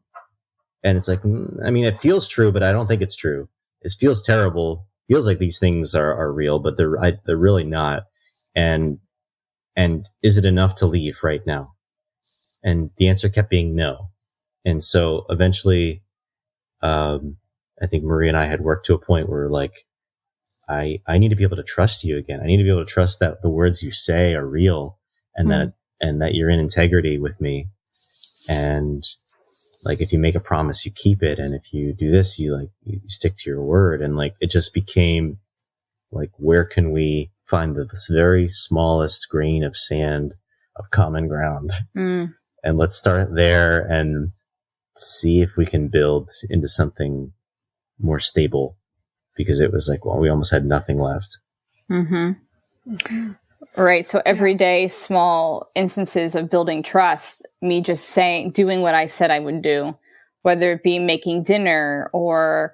And it's like, I mean, it feels true, but I don't think it's true. It feels terrible. Feels like these things are real, but they're really not. And is it enough to leave right now? And the answer kept being no. And so eventually, I think Maria and I had worked to a point where like, I need to be able to trust you again. I need to be able to trust that the words you say are real and that you're in integrity with me. And like, if you make a promise, you keep it. And if you do this, you stick to your word. And like, it just became like, where can we find this very smallest grain of sand of common ground? And let's start there and see if we can build into something more stable, because it was like, well, we almost had nothing left. Right. So everyday small instances of building trust, me just doing what I said I would do, whether it be making dinner or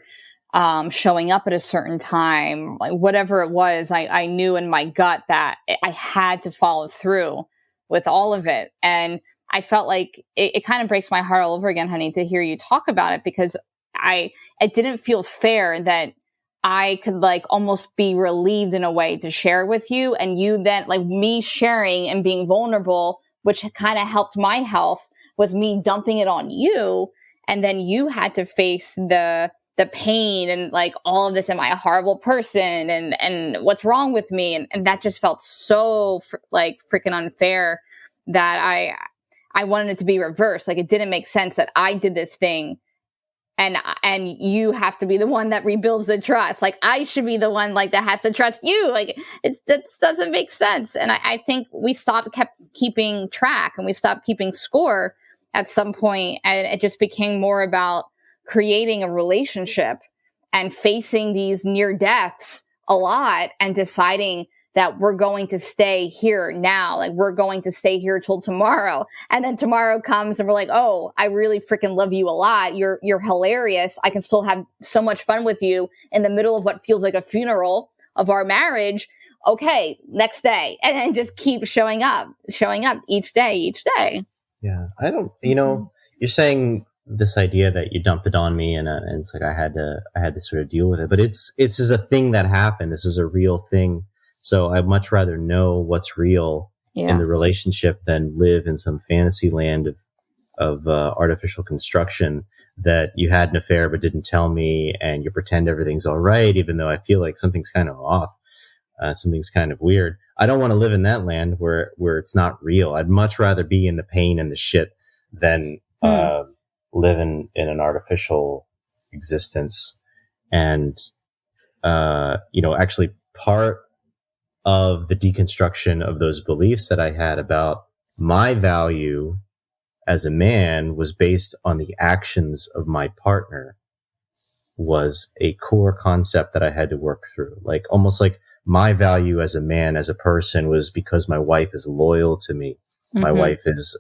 showing up at a certain time, like whatever it was, I knew in my gut that I had to follow through with all of it. And I felt like it kind of breaks my heart all over again, honey, to hear you talk about it, because it didn't feel fair that I could like almost be relieved in a way to share with you. And you then, like, me sharing and being vulnerable, which kind of helped my health, was me dumping it on you. And then you had to face the pain and like all of this, am I a horrible person and what's wrong with me? And that just felt so like freaking unfair that I wanted it to be reversed. Like, it didn't make sense that I did this thing and you have to be the one that rebuilds the trust. Like, I should be the one like that has to trust you. Like, that doesn't make sense. And I think we kept keeping track and we stopped keeping score at some point, and it just became more about creating a relationship and facing these near deaths a lot and deciding that we're going to stay here now. Like, we're going to stay here till tomorrow. And then tomorrow comes and we're like, oh, I really freaking love you a lot. You're hilarious. I can still have so much fun with you in the middle of what feels like a funeral of our marriage. Okay, next day. And then just keep showing up each day. Yeah. I don't, you're saying this idea that you dumped it on me and it's like I had to sort of deal with it, but it's just a thing that happened. This is a real thing. So I'd much rather know what's real in the relationship than live in some fantasy land of artificial construction that you had an affair but didn't tell me, and you pretend everything's all right, even though I feel like something's kind of off. Something's kind of weird. I don't want to live in that land where it's not real. I'd much rather be in the pain and the shit than live in an artificial existence. And, actually part of the deconstruction of those beliefs that I had about my value as a man was based on the actions of my partner, was a core concept that I had to work through. Like, almost like my value as a man, as a person, was because my wife is loyal to me. My wife is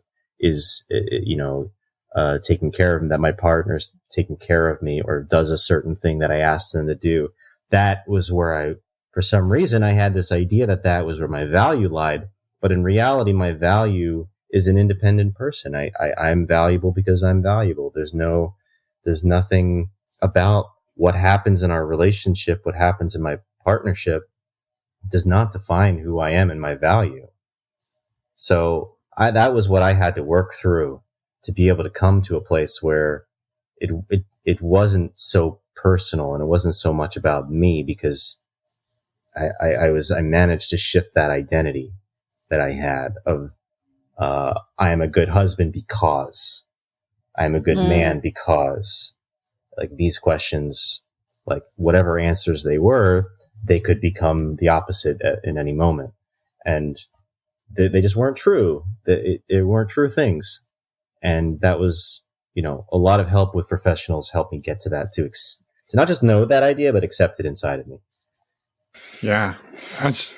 taking care of me, that my partner's taking care of me or does a certain thing that I asked them to do. That was where for some reason, I had this idea that was where my value lied. But in reality, my value is an independent person. I'm valuable because I'm valuable. There's nothing about what happens in our relationship, what happens in my partnership does not define who I am and my value. So that was what I had to work through to be able to come to a place where it wasn't so personal and it wasn't so much about me, because I managed to shift that identity that I had of, I am a good husband because I am a good man, because like these questions, like whatever answers they were, they could become the opposite in any moment. And they just weren't true. They weren't true things. And that was, a lot of help with professionals helped me get to that, to not just know that idea, but accept it inside of me. Yeah, that's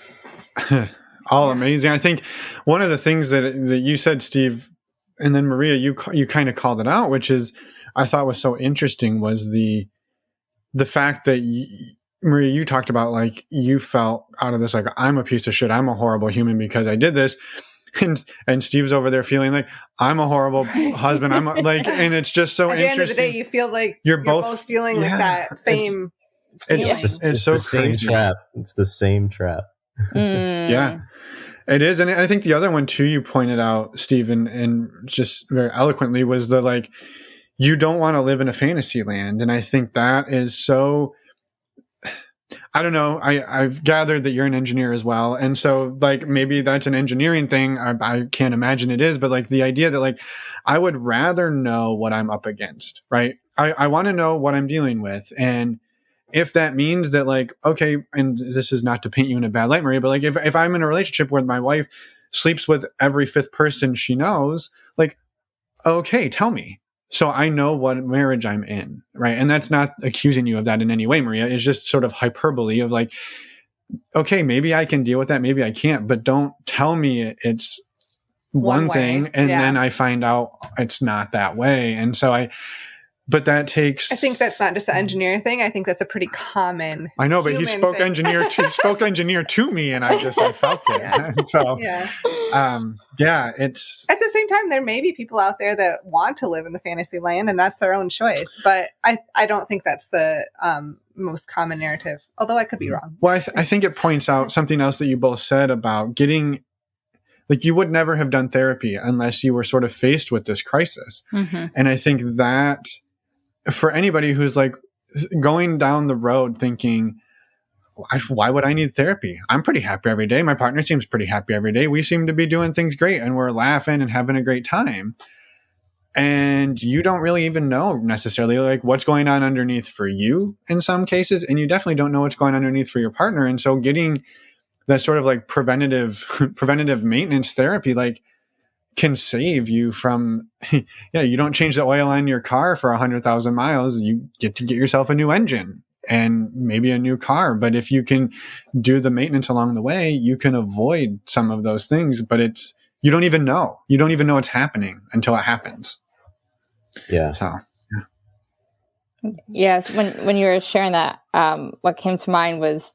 all amazing. I think one of the things that you said, Steve, and then Maria, you kind of called it out, which is, I thought was so interesting, was the fact that Maria, you talked about like you felt out of this like, I'm a piece of shit, I'm a horrible human because I did this, and Steve's over there feeling like I'm a horrible husband, like, and it's just so interesting. At the end of the day, you feel like you're both feeling like that same feeling. It's so the crazy. Same trap. It's the same trap. Yeah, it is. And I think the other one too, you pointed out, Steve, and just very eloquently, was the like, you don't want to live in a fantasy land. And I think that is so, I don't know. I've gathered that you're an engineer as well. And so like, maybe that's an engineering thing. I can't imagine it is, but like the idea that like, I would rather know what I'm up against, right? I want to know what I'm dealing with. And if that means that like, okay, and this is not to paint you in a bad light, Maria, but like if I'm in a relationship where my wife sleeps with every fifth person she knows, like, okay, tell me. So I know what marriage I'm in, right? And that's not accusing you of that in any way, Maria. It's just sort of hyperbole of like, okay, maybe I can deal with that, maybe I can't, but don't tell me it's one thing and then I find out it's not that way. And so but that takes... I think that's not just an engineer thing. I think that's a pretty common... I know, but he spoke engineer to me, and I felt it. Yeah. So, it's... At the same time, there may be people out there that want to live in the fantasy land, and that's their own choice. But I don't think that's the most common narrative, although I could be wrong. Well, I think it points out something else that you both said about getting... Like, you would never have done therapy unless you were sort of faced with this crisis. Mm-hmm. And I think that... for anybody who's like going down the road thinking, why would I need therapy? I'm pretty happy every day. My partner seems pretty happy every day. We seem to be doing things great and we're laughing and having a great time. And you don't really even know necessarily like what's going on underneath for you in some cases. And you definitely don't know what's going on underneath for your partner. And so getting that sort of like preventative maintenance therapy, like, can save you from, you don't change the oil on your car for 100,000 miles. You get to get yourself a new engine and maybe a new car. But if you can do the maintenance along the way, you can avoid some of those things, but you don't even know. You don't even know it's happening until it happens. Yeah. So, Yes. When you were sharing that, what came to mind was,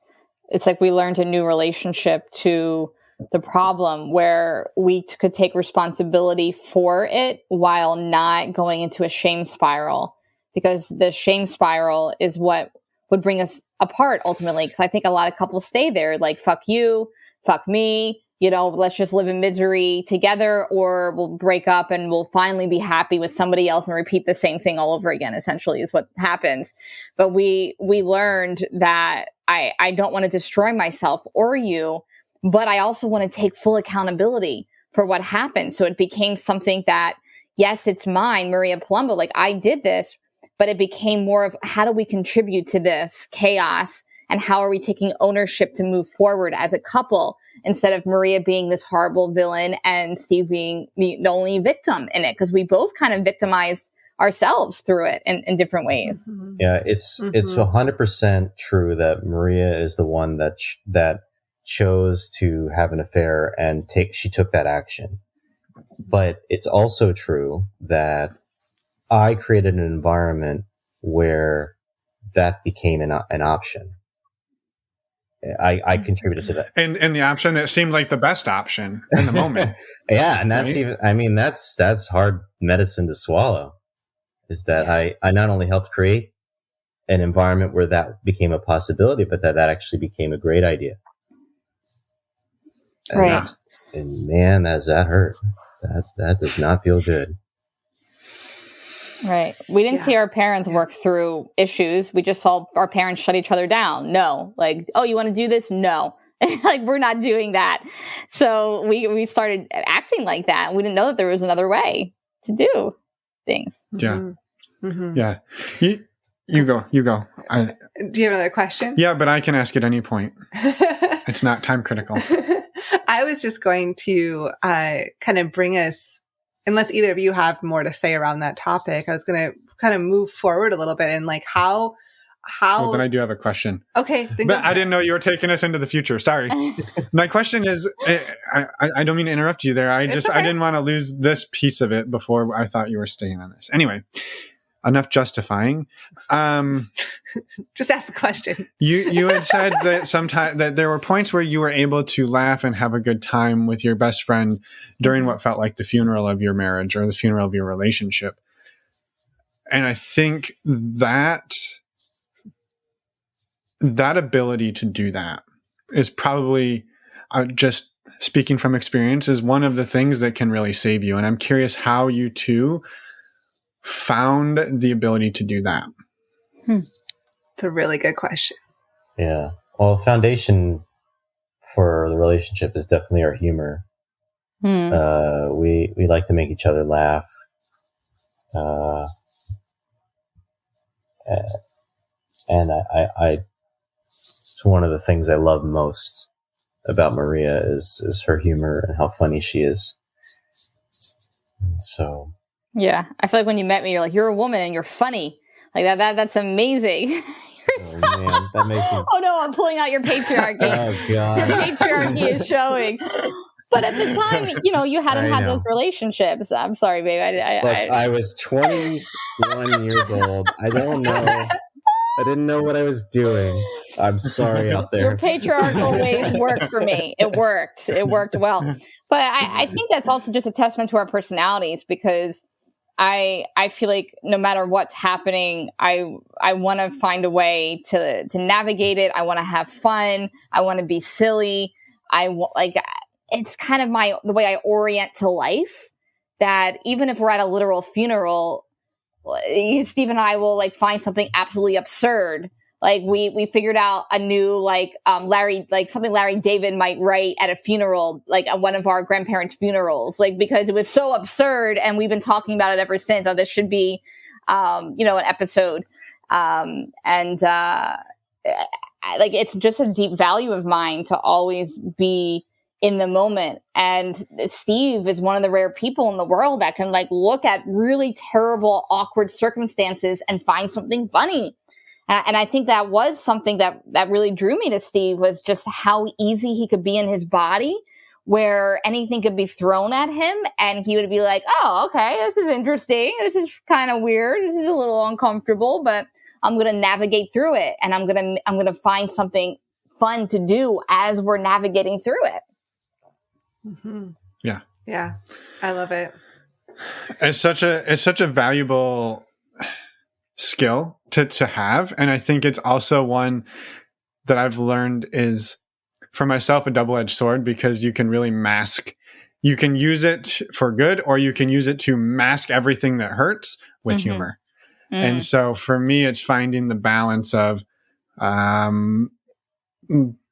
it's like we learned a new relationship to the problem where we could take responsibility for it while not going into a shame spiral, because the shame spiral is what would bring us apart ultimately. Because I think a lot of couples stay there like, fuck you, fuck me, let's just live in misery together, or we'll break up and we'll finally be happy with somebody else and repeat the same thing all over again, essentially is what happens. But we learned that I don't want to destroy myself or you, but I also want to take full accountability for what happened. So it became something that, yes, it's mine, Maria Palumbo, like I did this, but it became more of how do we contribute to this chaos and how are we taking ownership to move forward as a couple instead of Maria being this horrible villain and Steve being the only victim in it, because we both kind of victimized ourselves through it in different ways. Mm-hmm. Yeah, it's 100% true that Maria is the one that chose to have an affair and she took that action. But it's also true that I created an environment where that became an option. I contributed to that. And the option that seemed like the best option in the moment. Yeah. And that's right? That's hard medicine to swallow, is that I not only helped create an environment where that became a possibility, but that actually became a great idea. Right. And man, does that hurt. That does not feel good. Right. We didn't see our parents work through issues. We just saw our parents shut each other down. No. Like, oh, you want to do this? No. Like, we're not doing that. So we started acting like that. We didn't know that there was another way to do things. Yeah. Mm-hmm. Yeah. You go. Do you have another question? Yeah, but I can ask at any point. It's not time critical. I was just going to kind of bring us, unless either of you have more to say around that topic, I was going to kind of move forward a little bit and like how how... Well, then I do have a question. Okay. But I didn't know you were taking us into the future. Sorry. My question is, I don't mean to interrupt you there. I didn't want to lose this piece of it before I thought you were staying on this. Anyway, enough justifying. Just ask the question. You had said that sometimes that there were points where you were able to laugh and have a good time with your best friend during what felt like the funeral of your marriage or the funeral of your relationship. And I think that ability to do that is probably, just speaking from experience, is one of the things that can really save you. And I'm curious how you two found the ability to do that. It's a really good question. Yeah. Well, foundation for the relationship is definitely our humor. We like to make each other laugh. And I it's one of the things I love most about Maria is her humor and how funny she is. So yeah, I feel like when you met me, you're like, you're a woman and you're funny. Like that's amazing. Oh man, that makes me... Oh no, I'm pulling out your patriarchy. Oh god, your patriarchy is showing. But at the time, you hadn't had those relationships. I'm sorry, babe. I was 21 years old. I don't know. I didn't know what I was doing. I'm sorry out there. Your patriarchal ways worked for me. It worked. It worked well. But I think that's also just a testament to our personalities, because I feel like no matter what's happening, I want to find a way to navigate it. I want to have fun. I want to be silly. It's kind of the way I orient to life, that even if we're at a literal funeral, Steve and I will find something absolutely absurd. Like we figured out a new something Larry David might write at a funeral, at one of our grandparents' funerals, because it was so absurd, and we've been talking about it ever since. Oh, this should be, an episode, it's just a deep value of mine to always be in the moment. And Steve is one of the rare people in the world that can look at really terrible, awkward circumstances and find something funny. And I think that was something that really drew me to Steve, was just how easy he could be in his body, where anything could be thrown at him and he would be like, oh, okay, this is interesting. This is kind of weird. This is a little uncomfortable, but I'm going to navigate through it. And I'm going to find something fun to do as we're navigating through it. Mm-hmm. Yeah. Yeah. I love it. It's such a valuable skill to have. And I think it's also one that I've learned is, for myself, a double-edged sword, because you can really you can use it for good, or you can use it to mask everything that hurts with humor. And so for me, it's finding the balance of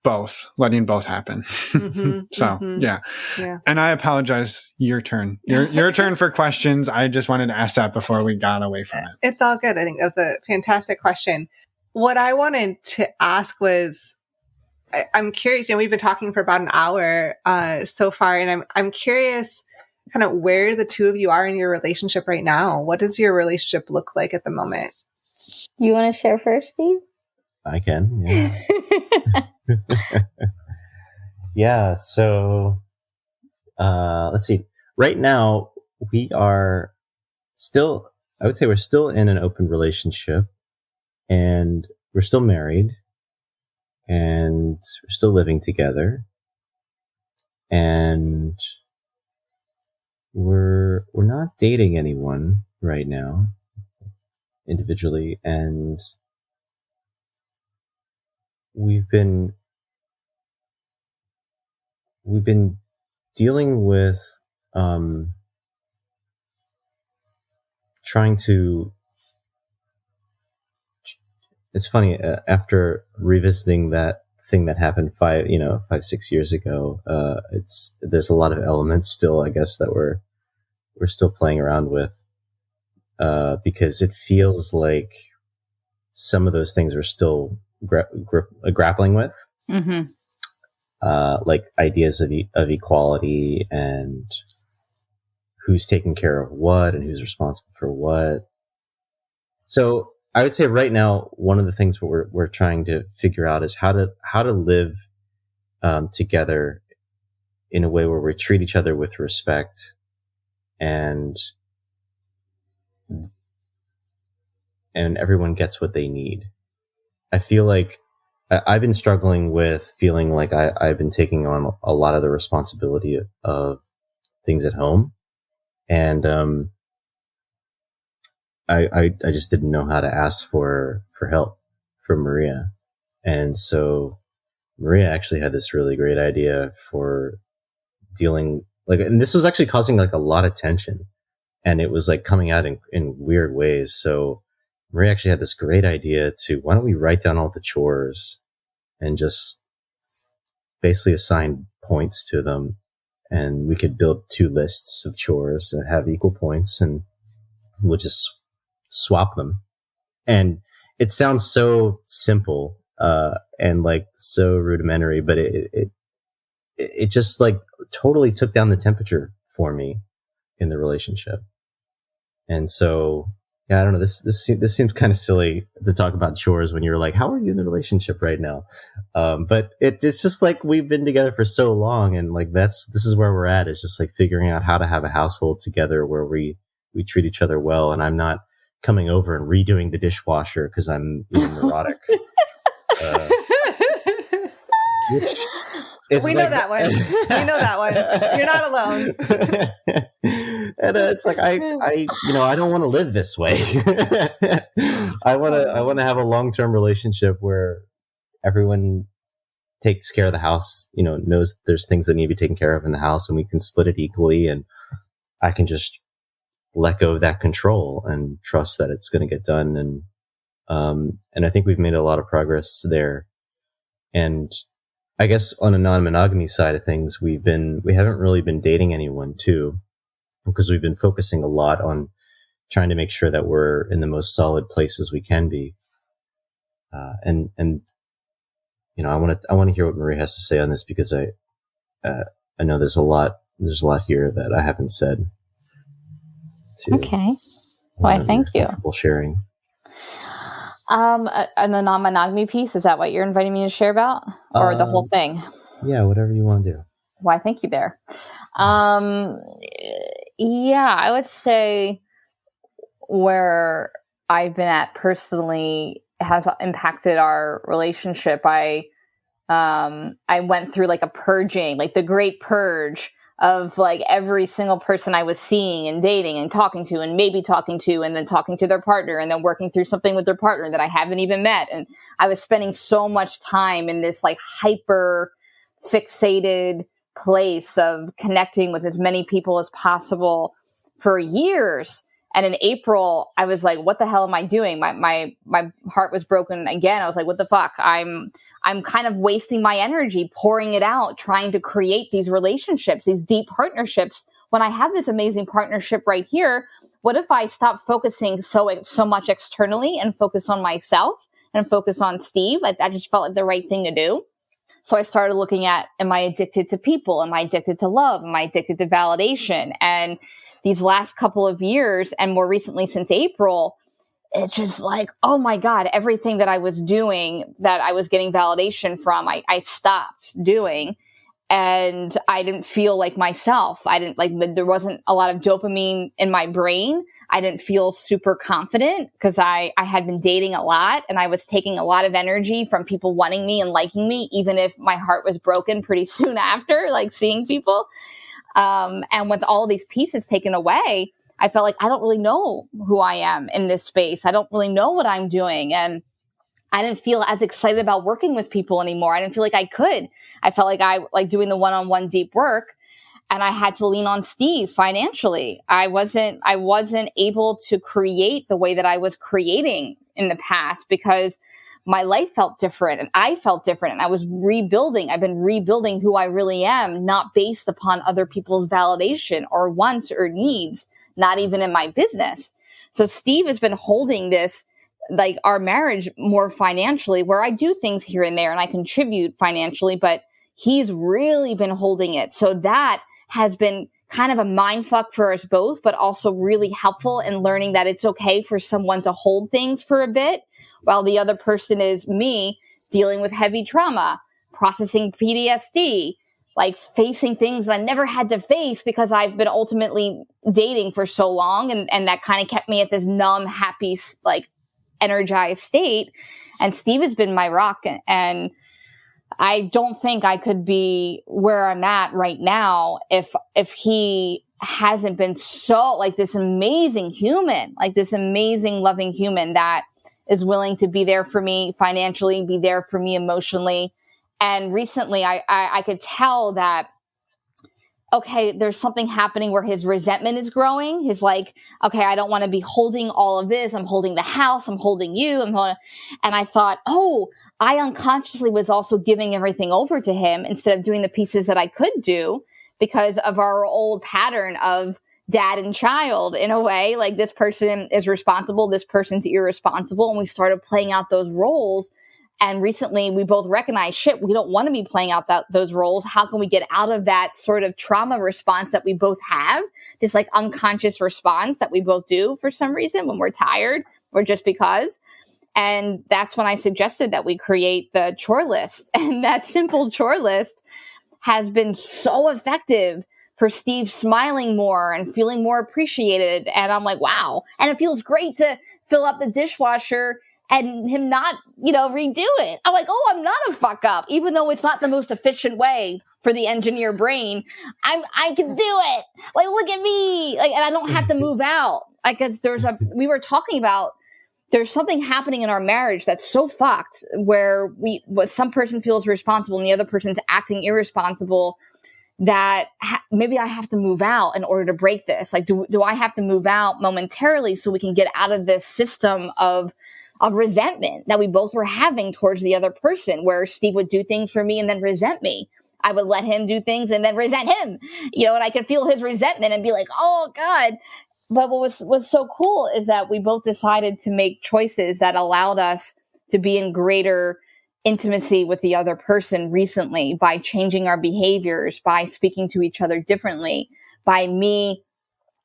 both, letting both happen. Yeah. And I apologize. Your turn. Your turn for questions. I just wanted to ask that before we got away from it. It's all good. I think that was a fantastic question. What I wanted to ask was, I'm curious, we've been talking for about an hour so far, and I'm curious kind of where the two of you are in your relationship right now. What does your relationship look like at the moment? You want to share first, Steve? I can. Yeah. Yeah. So, let's see. Right now, we are still, I would say we're still in an open relationship, and we're still married, and we're still living together, and we're not dating anyone right now individually, and we've been dealing with trying to, it's funny, after revisiting that thing that happened 5-6 years ago, there's a lot of elements still, I guess, that we're still playing around with, because it feels like some of those things we're still grappling with, like ideas of equality and who's taking care of what and who's responsible for what. So I would say right now, one of the things we're trying to figure out is how to live together in a way where we treat each other with respect and everyone gets what they need. I feel like I've been struggling with feeling like I've been taking on a lot of the responsibility of things at home. And I just didn't know how to ask for help from Maria. And so Maria actually had this really great idea for dealing and this was actually causing like a lot of tension, and it was like coming out in weird ways. So Maria actually had this great idea to, why don't we write down all the chores and just basically assign points to them, and we could build 2 lists of chores that have equal points, and we'll just swap them. And it sounds so simple and like so rudimentary, but it just like totally took down the temperature for me in the relationship. And so, yeah, I don't know. This seems kind of silly to talk about chores when you're like, how are you in the relationship right now? But it's just like, we've been together for so long, and like this is where we're at. It's just like figuring out how to have a household together where we treat each other well, and I'm not coming over and redoing the dishwasher because I'm neurotic. We know that one. You know that one. You're not alone. And it's like I don't want to live this way. I want to have a long-term relationship where everyone takes care of the house. Knows there's things that need to be taken care of in the house, and we can split it equally. And I can just let go of that control and trust that it's going to get done. And I think we've made a lot of progress there. And I guess on a non-monogamy side of things, we haven't really been dating anyone too, because we've been focusing a lot on trying to make sure that we're in the most solid places we can be. And I want to hear what Maria has to say on this, because I know there's a lot here that I haven't said. Okay. Well, thank you. Comfortable sharing. And the non-monogamy piece, is that what you're inviting me to share about, or the whole thing? Yeah, whatever you want to do. Why, thank you there. Yeah, I would say where I've been at personally has impacted our relationship. I went through like a purging, like the great purge of like every single person I was seeing and dating and talking to and maybe talking to, and then talking to their partner, and then working through something with their partner that I haven't even met. And I was spending so much time in this like hyper fixated place of connecting with as many people as possible for years. And in April, I was like, what the hell am I doing? My heart was broken again. I was like, what the fuck? I'm kind of wasting my energy, pouring it out, trying to create these relationships, these deep partnerships, when I have this amazing partnership right here. What if I stop focusing so much externally and focus on myself and focus on Steve? Like, that just felt like the right thing to do. So I started looking at, am I addicted to people? Am I addicted to love? Am I addicted to validation? And these last couple of years, and more recently since April, it's just like, oh my God, everything that I was doing that I was getting validation from, I stopped doing. And I didn't feel like myself. There wasn't a lot of dopamine in my brain. I didn't feel super confident because I had been dating a lot, and I was taking a lot of energy from people wanting me and liking me, even if my heart was broken pretty soon after, like seeing people. And with all these pieces taken away, I felt like I don't really know who I am in this space. I don't really know what I'm doing. And I didn't feel as excited about working with people anymore. I didn't feel like I could. I felt like I like doing the one-on-one deep work, and I had to lean on Steve financially. I wasn't able to create the way that I was creating in the past because my life felt different and I felt different, and I was rebuilding. I've been rebuilding who I really am, not based upon other people's validation or wants or needs, not even in my business. So Steve has been holding this, like our marriage, more financially, where I do things here and there and I contribute financially, but he's really been holding it. So that has been kind of a mind fuck for us both, but also really helpful in learning that it's okay for someone to hold things for a bit while the other person is me dealing with heavy trauma, processing PTSD, like facing things that I never had to face because I've been ultimately dating for so long. And that kind of kept me at this numb, happy, like energized state. And Steve has been my rock. And I don't think I could be where I'm at right now if he hasn't been so like this amazing human, like this amazing loving human that is willing to be there for me financially, be there for me emotionally. And recently I could tell that, okay, there's something happening where his resentment is growing. He's like, okay, I don't want to be holding all of this. I'm holding the house. I'm holding you. And I thought, oh, I unconsciously was also giving everything over to him instead of doing the pieces that I could do because of our old pattern of dad and child in a way. Like this person is responsible. This person's irresponsible. And we started playing out those roles. And recently we both recognized, shit, we don't want to be playing out those roles. How can we get out of that sort of trauma response that we both have? This like unconscious response that we both do for some reason when we're tired or just because. And that's when I suggested that we create the chore list. And that simple chore list has been so effective for Steve smiling more and feeling more appreciated. And I'm like, wow. And it feels great to fill up the dishwasher and him not, redo it. I'm like, oh, I'm not a fuck up, even though it's not the most efficient way for the engineer brain. I can do it. Like, look at me. Like, and I don't have to move out. Like, cause we were talking about, there's something happening in our marriage that's so fucked where some person feels responsible and the other person's acting irresponsible that maybe I have to move out in order to break this. Like, do I have to move out momentarily so we can get out of this system of resentment that we both were having towards the other person, where Steve would do things for me and then resent me. I would let him do things and then resent him, and I could feel his resentment and be like, oh God. But what was so cool is that we both decided to make choices that allowed us to be in greater intimacy with the other person recently by changing our behaviors, by speaking to each other differently, by me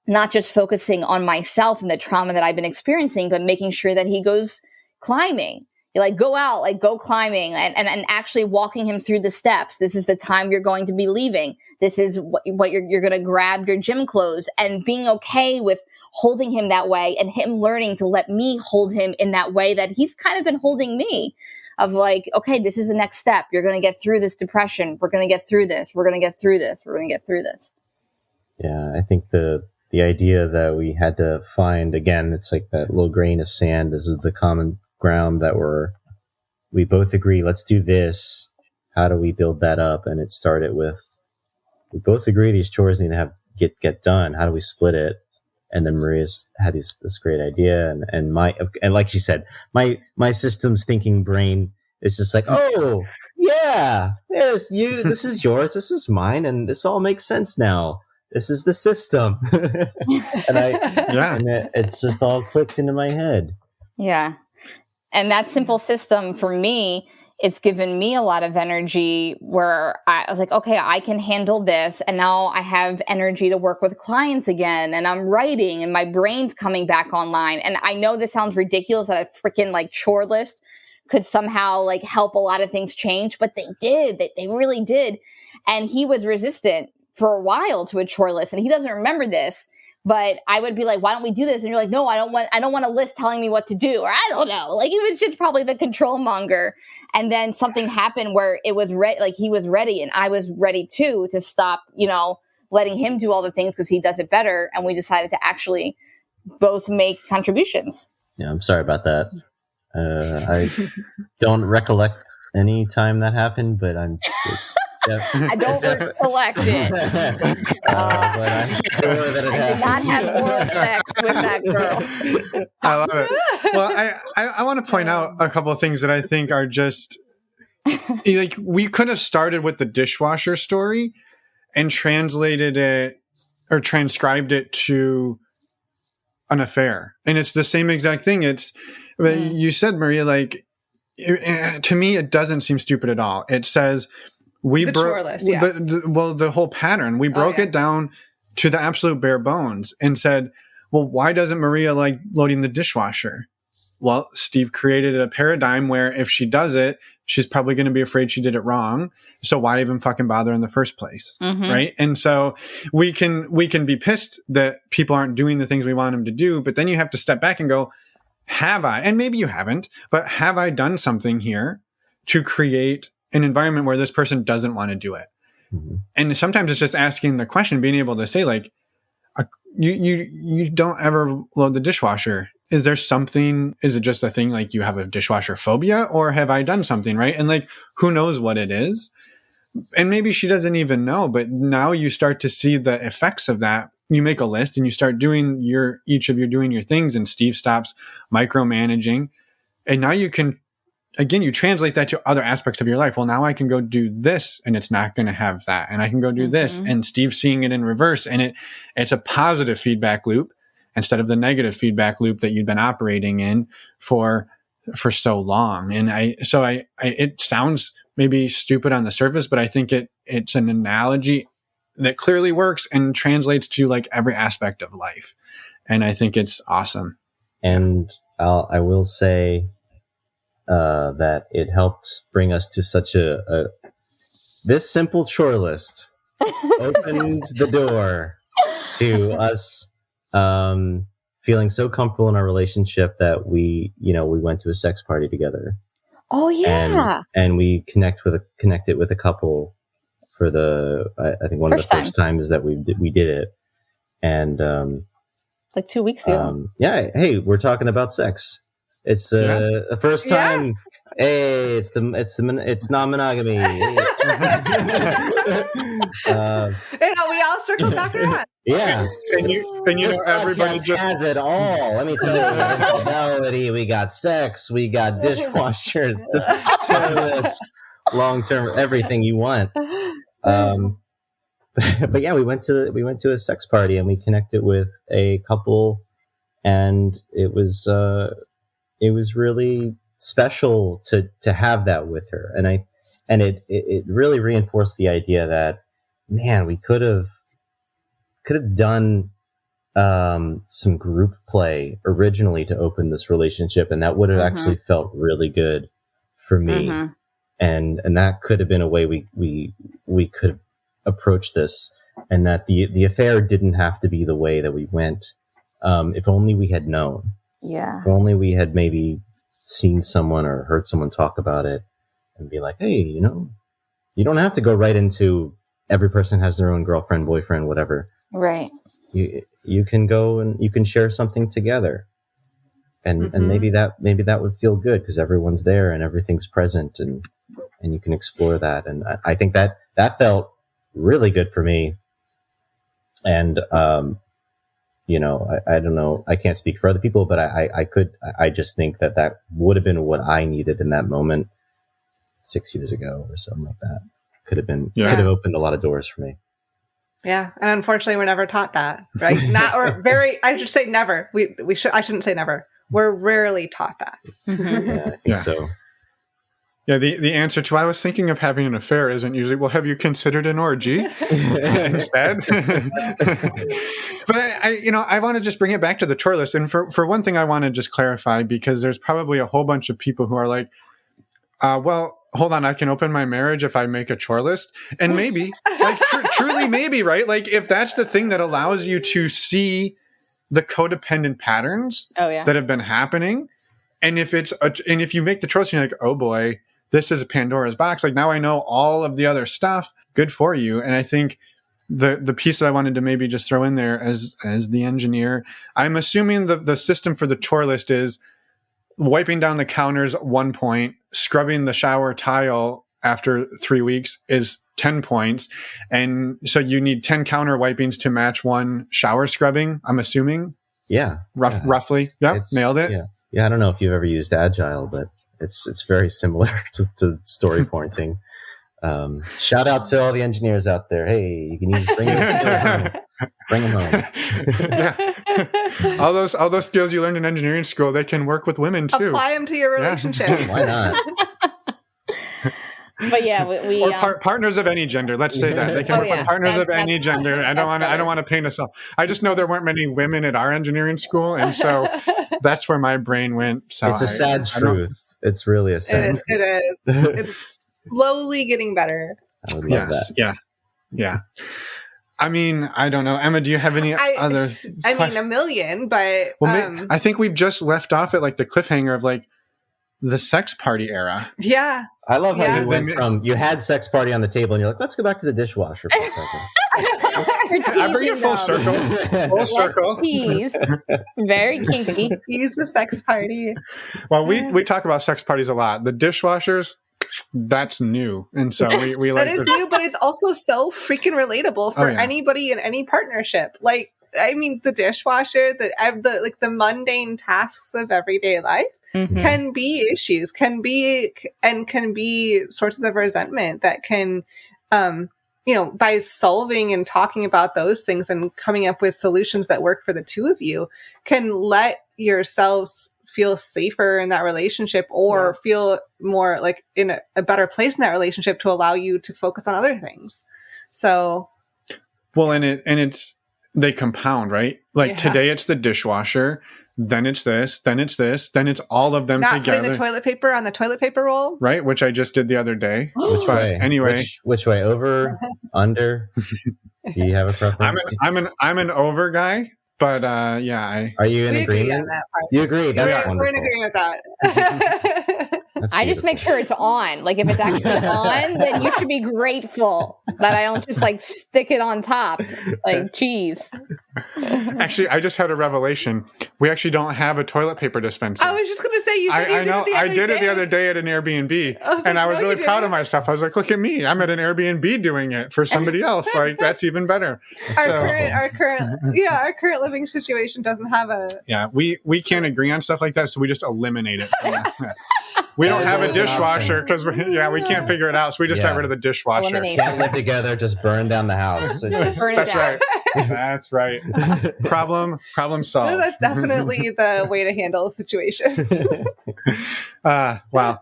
not just focusing on myself and the trauma that I've been experiencing, but making sure that he goes climbing. Like, go out, like, go climbing and actually walking him through the steps. This is the time you're going to be leaving. This is what you're going to grab your gym clothes, and being okay with holding him that way and him learning to let me hold him in that way that he's kind of been holding me, of like, okay, this is the next step. You're going to get through this depression. We're going to get through this. We're going to get through this. We're going to get through this. Yeah, I think the idea that we had to find, again, it's like that little grain of sand. This is the common ground that we both agree, let's do this. How do we build that up? And it started with, we both agree these chores need to get done. How do we split it? And then Maria's had this great idea, and like she said, my systems thinking brain is just like, oh yeah, there's you, this is yours, this is mine, and this all makes sense now. This is the system. And it's just all clicked into my head. Yeah. And that simple system for me, it's given me a lot of energy where I was like, okay, I can handle this. And now I have energy to work with clients again. And I'm writing and my brain's coming back online. And I know this sounds ridiculous that a freaking like chore list could somehow like help a lot of things change, but they did. They really did. And he was resistant for a while to a chore list. And he doesn't remember this. But I would be like, why don't we do this? And you're like, no, I don't want a list telling me what to do. Or I don't know. Like, it was just probably the control monger. And then something happened where it was like he was ready and I was ready too, to stop, letting him do all the things because he does it better. And we decided to actually both make contributions. Yeah, I'm sorry about that. I don't recollect any time that happened, but I'm... I don't recollect it. But I'm sure that I did not have oral sex with that girl. I love it. Well, I want to point out a couple of things that I think are just like, we could have started with the dishwasher story and translated it or transcribed it to an affair. And it's the same exact thing. It's, you said, Maria, like, to me, it doesn't seem stupid at all. It says, the chore list, yeah. The whole pattern. We broke it down to the absolute bare bones and said, well, why doesn't Maria like loading the dishwasher? Well, Steve created a paradigm where if she does it, she's probably going to be afraid she did it wrong. So why even fucking bother in the first place? Right. And so we can be pissed that people aren't doing the things we want them to do. But then you have to step back and go, have I, and maybe you haven't, but have I done something here to create an environment where this person doesn't want to do it? And sometimes it's just asking the question, being able to say like, you don't ever load the dishwasher. Is there something, is it just a thing like you have a dishwasher phobia, or have I done something, right? And like, who knows what it is? And maybe she doesn't even know, but now you start to see the effects of that. You make a list and you start doing each of you doing your things, and Steve stops micromanaging. And now you can, again, you translate that to other aspects of your life. Well, now I can go do this and it's not going to have that. And I can go do this, and Steve's seeing it in reverse, and it's a positive feedback loop instead of the negative feedback loop that you've been operating in for so long. And it sounds maybe stupid on the surface, but I think it's an analogy that clearly works and translates to like every aspect of life. And I think it's awesome. And I will say that it helped bring us to such this simple chore list opened the door to us feeling so comfortable in our relationship that we went to a sex party together. Oh yeah. And we connected with a couple for I think one of the first times that we did it. And like 2 weeks ago. Yeah, hey, we're talking about sex. It's the first time. Yeah. Hey, it's non-monogamy. We all circle back around. Yeah, and you everybody just has it all. Let me tell you, infidelity. We got sex. We got dishwashers. The long-term, everything you want. But yeah, we went to a sex party and we connected with a couple, and it was really special to have that with her, and it really reinforced the idea that, man, we could have done some group play originally to open this relationship, and that would have actually felt really good for me, and that could have been a way we could approach this, and that the affair didn't have to be the way that we went. If only we had known. Yeah. If only we had maybe seen someone or heard someone talk about it and be like, hey, you don't have to go right into every person has their own girlfriend, boyfriend, whatever. Right. You can go and you can share something together. And maybe that would feel good because everyone's there and everything's present, and you can explore that. And I think that felt really good for me. And, I don't know, I can't speak for other people, but I just think that would have been what I needed in that moment 6 years ago or something like that. Could have opened a lot of doors for me. Yeah. And unfortunately we're never taught that, right? I should say never. I shouldn't say never. We're rarely taught that. Yeah, I think so. Yeah, the answer to I was thinking of having an affair isn't usually, well, have you considered an orgy instead? But I want to just bring it back to the chore list. And for one thing, I want to just clarify, because there's probably a whole bunch of people who are like, well, hold on, I can open my marriage if I make a chore list. And maybe, like truly maybe, right? Like if that's the thing that allows you to see the codependent patterns that have been happening. And if you make the choice, you're like, oh boy, this is a Pandora's box. Like now I know all of the other stuff. Good for you. And I think the piece that I wanted to maybe just throw in there as the engineer, I'm assuming the system for the chore list is wiping down the counters 1 point, scrubbing the shower tile after 3 weeks is 10 points. And so you need 10 counter wipings to match 1 shower scrubbing, I'm assuming. Yeah. Roughly. Yeah. Nailed it. Yeah. I don't know if you've ever used Agile, but it's very similar to story pointing. Shout out to all the engineers out there. Hey, you can bring your skills home. Bring them home. Yeah. All those skills you learned in engineering school, they can work with women too. Apply them to your relationship. Why not? But yeah, we or partners of any gender. Let's say that they can work with partners of any gender. I don't want to paint us all. I just know there weren't many women at our engineering school, and so that's where my brain went. So it's a sad truth. It's really a sad truth. It is. It's slowly getting better. I would love that. Yeah. I mean, I don't know. Emma, do you have any other I mean, a million, but... Well, I think we've just left off at like the cliffhanger of like the sex party era. Yeah. I love how you went from, you had sex party on the table and you're like, let's go back to the dishwasher for a second. I bring you full circle. Full circle. Tease. Very kinky. Tease the sex party. Well, we talk about sex parties a lot. The dishwashers, that's new. And so we like... That is new, but it's also so freaking relatable for anybody in any partnership. Like, I mean, the dishwasher, the mundane tasks of everyday life can be issues, can be sources of resentment that can, by solving and talking about those things and coming up with solutions that work for the two of you, can let yourselves feel safer in that relationship or feel more like in a better place in that relationship to allow you to focus on other things. So, well, it's they compound, right? Like today it's the dishwasher, then it's this, then it's this, then it's all of them together. Not putting the toilet paper on the toilet paper roll, right? Which I just did the other day. Which way? Anyway, which way? Over, under? Do you have a preference? I'm an over guy. But are you in agreement? You agree? That's wonderful. We're in agreement with that. I just make sure it's on. Like if it's actually on, then you should be grateful that I don't just like stick it on top like cheese. Actually, I just had a revelation. We actually don't have a toilet paper dispenser. I was just going to say you said you did it the other day. I did it the other day at an Airbnb, and I was really proud of myself. I was like, "Look at me! I'm at an Airbnb doing it for somebody else. Like that's even better." Our current living situation doesn't have a. Yeah, we can't agree on stuff like that, so we just eliminate it. We don't have a dishwasher because we can't figure it out, so we just got rid of the dishwasher. Can't live together, just burn down the house. That's right. That's right. Problem solved. No, that's definitely the way to handle situations. Wow.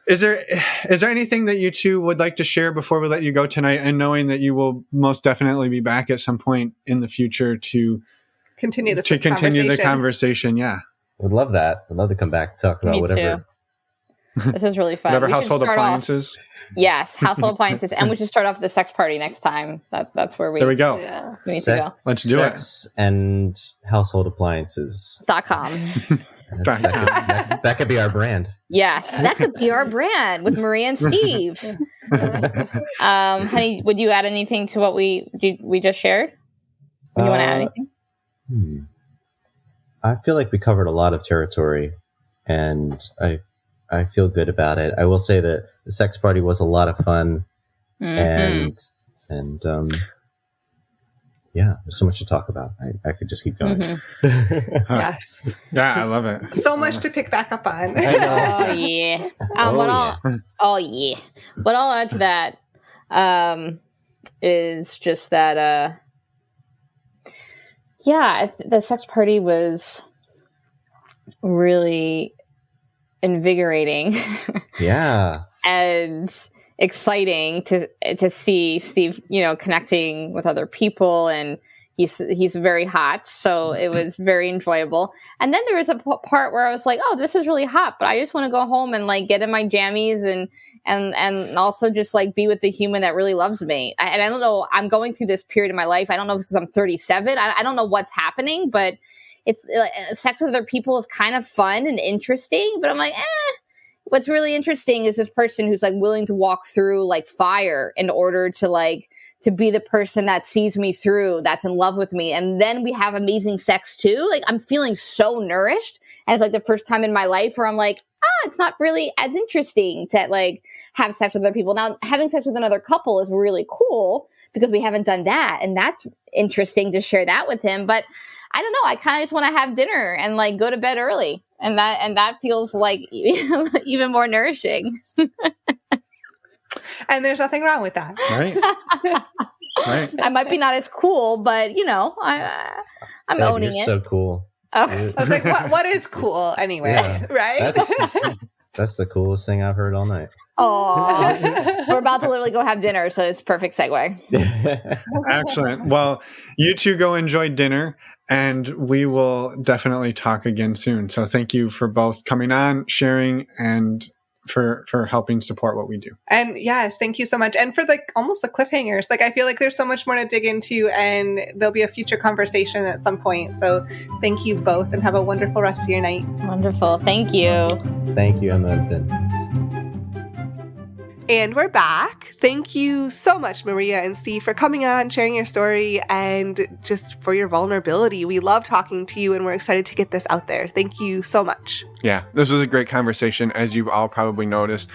Is there anything that you two would like to share before we let you go tonight, and knowing that you will most definitely be back at some point in the future to continue the conversation? Yeah. Would love that. I'd love to come back and talk about whatever. Too. This is really fun. Whatever household appliances. Yes, household appliances. And we should start off the sex party next time. That's where we... There we go. Yeah. We need to go. Let's do it. Sex and household appliances.com. That could be our brand. Yes, that could be our brand with Maria and Steve. Honey, would you add anything to what we just shared? Do you want to add anything? I feel like we covered a lot of territory, and I feel good about it. I will say that the sex party was a lot of fun, and there's so much to talk about. I could just keep going. Yes. Yeah, I love it. So much to pick back up on. Oh yeah. What I'll add to that is just that the sex party was really invigorating. Yeah. And exciting to see Steve, connecting with other people, and he's very hot, so it was very enjoyable. And then there was a part where I was like, oh, this is really hot, but I just want to go home and like get in my jammies and also just like be with the human that really loves me. And I don't know, I'm going through this period in my life. I don't know if it's because I'm 37. I don't know what's happening, but it's like, sex with other people is kind of fun and interesting, but I'm like, what's really interesting is this person who's like willing to walk through like fire in order to be the person that sees me through, that's in love with me. And then we have amazing sex too. Like I'm feeling so nourished. And it's like the first time in my life where I'm like, it's not really as interesting to like have sex with other people. Now having sex with another couple is really cool because we haven't done that. And that's interesting to share that with him. But I don't know. I kind of just want to have dinner and like go to bed early. And that feels like even more nourishing. And there's nothing wrong with that. Right. Right. I might be not as cool, but I'm owning it. So cool. Oh. I was like, what is cool anyway? Yeah, right? That's the coolest thing I've heard all night. Oh, we're about to literally go have dinner, so it's a perfect segue. Excellent. Well, you two go enjoy dinner, and we will definitely talk again soon. So thank you for both coming on, sharing, and for helping support what we do. And yes, thank you so much. And for almost the cliffhangers, I feel like there's so much more to dig into, and there'll be a future conversation at some point. So thank you both, and have a wonderful rest of your night. Wonderful. Thank you. Thank you, Emma and Finn. And we're back. Thank you so much, Maria and Steve, for coming on, sharing your story, and just for your vulnerability. We love talking to you, and we're excited to get this out there. Thank you so much. Yeah, this was a great conversation. As you've all probably noticed,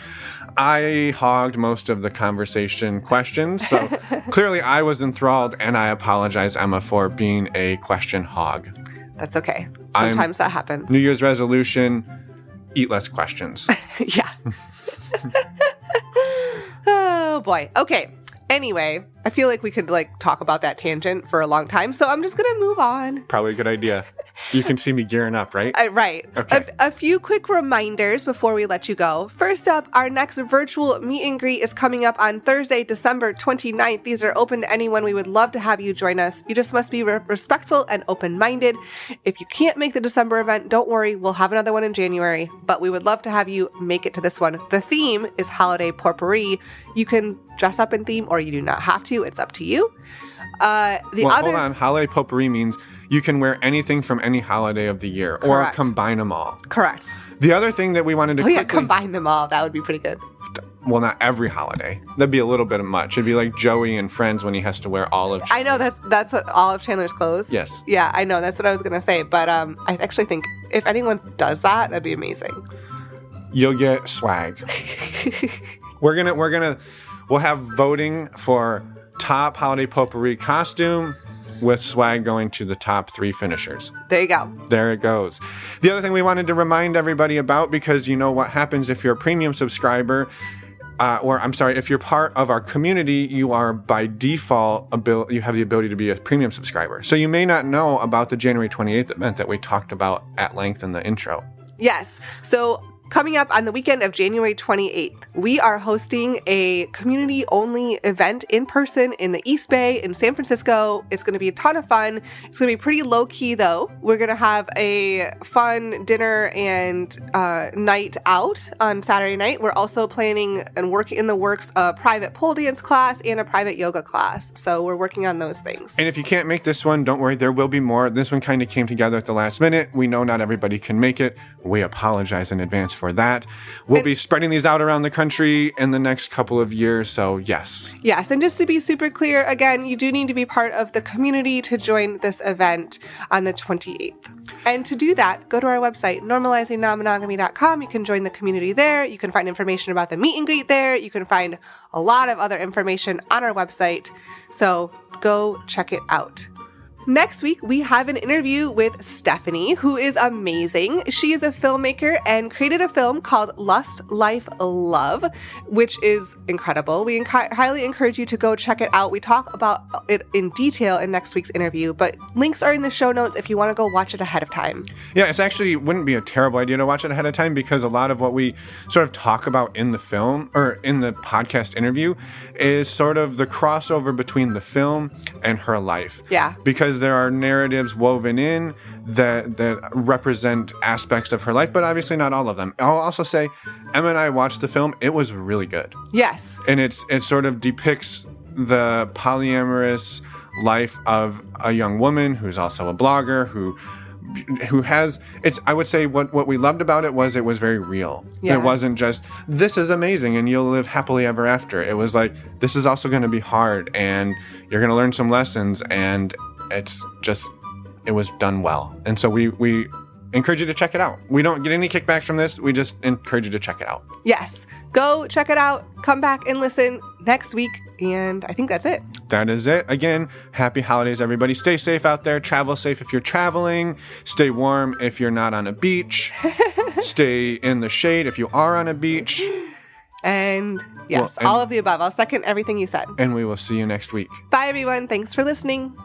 I hogged most of the conversation questions. So clearly I was enthralled, and I apologize, Emma, for being a question hog. That's okay. Sometimes that happens. New Year's resolution, eat less questions. Yeah. Oh boy. Okay. Anyway, I feel like we could talk about that tangent for a long time, so I'm just going to move on. Probably a good idea. You can see me gearing up, right? Right. Okay. A few quick reminders before we let you go. First up, our next virtual meet and greet is coming up on Thursday, December 29th. These are open to anyone. We would love to have you join us. You just must be respectful and open-minded. If you can't make the December event, don't worry. We'll have another one in January, but we would love to have you make it to this one. The theme is holiday potpourri. You can dress up in theme, or you do not have to. It's up to you. Hold on. Holiday potpourri means you can wear anything from any holiday of the year. Correct. Or combine them all. Correct. The other thing that we wanted to quickly... combine them all. That would be pretty good. Well, not every holiday. That'd be a little bit much. It'd be like Joey and Friends when he has to wear olive. I know that's what all of Chandler's clothes. Yes. Yeah, I know. That's what I was going to say. But I actually think if anyone does that, that'd be amazing. You'll get swag. We'll have voting for top holiday potpourri costume, with swag going to the top 3 finishers. There you go. There it goes. The other thing we wanted to remind everybody about, because you know what happens if you're a premium subscriber, if you're part of our community, you are by default, you have the ability to be a premium subscriber. So you may not know about the January 28th event that we talked about at length in the intro. Yes. So coming up on the weekend of January 28th, we are hosting a community-only event in person in the East Bay in San Francisco. It's going to be a ton of fun. It's going to be pretty low-key, though. We're going to have a fun dinner and night out on Saturday night. We're also planning and working in the works a private pole dance class and a private yoga class. So we're working on those things. And if you can't make this one, don't worry. There will be more. This one kind of came together at the last minute. We know not everybody can make it. We apologize in advance for that. We'll be spreading these out around the country in the next couple of years, so yes. Yes, and just to be super clear, again, you do need to be part of the community to join this event on the 28th. And to do that, go to our website, normalizingnonmonogamy.com. You can join the community there. You can find information about the meet and greet there. You can find a lot of other information on our website, so go check it out. Next week, we have an interview with Stephanie, who is amazing. She is a filmmaker and created a film called Lust, Life, Love, which is incredible. We highly encourage you to go check it out. We talk about it in detail in next week's interview, but links are in the show notes if you want to go watch it ahead of time. Yeah, wouldn't be a terrible idea to watch it ahead of time, because a lot of what we sort of talk about in the film or in the podcast interview is sort of the crossover between the film and her life. Yeah. Because there are narratives woven in that represent aspects of her life, but obviously not all of them. I'll also say, Emma and I watched the film. It was really good. Yes. And it sort of depicts the polyamorous life of a young woman who's also a blogger who has, I would say what we loved about it was very real. Yeah. It wasn't just, this is amazing and you'll live happily ever after. It was like, this is also going to be hard and you're going to learn some lessons, and it was done well. And so we encourage you to check it out. We don't get any kickbacks from this. We just encourage you to check it out. Yes. Go check it out. Come back and listen next week. And I think that's it. That is it. Again, happy holidays, everybody. Stay safe out there. Travel safe if you're traveling. Stay warm if you're not on a beach. Stay in the shade if you are on a beach. And yes, all of the above. I'll second everything you said. And we will see you next week. Bye, everyone. Thanks for listening.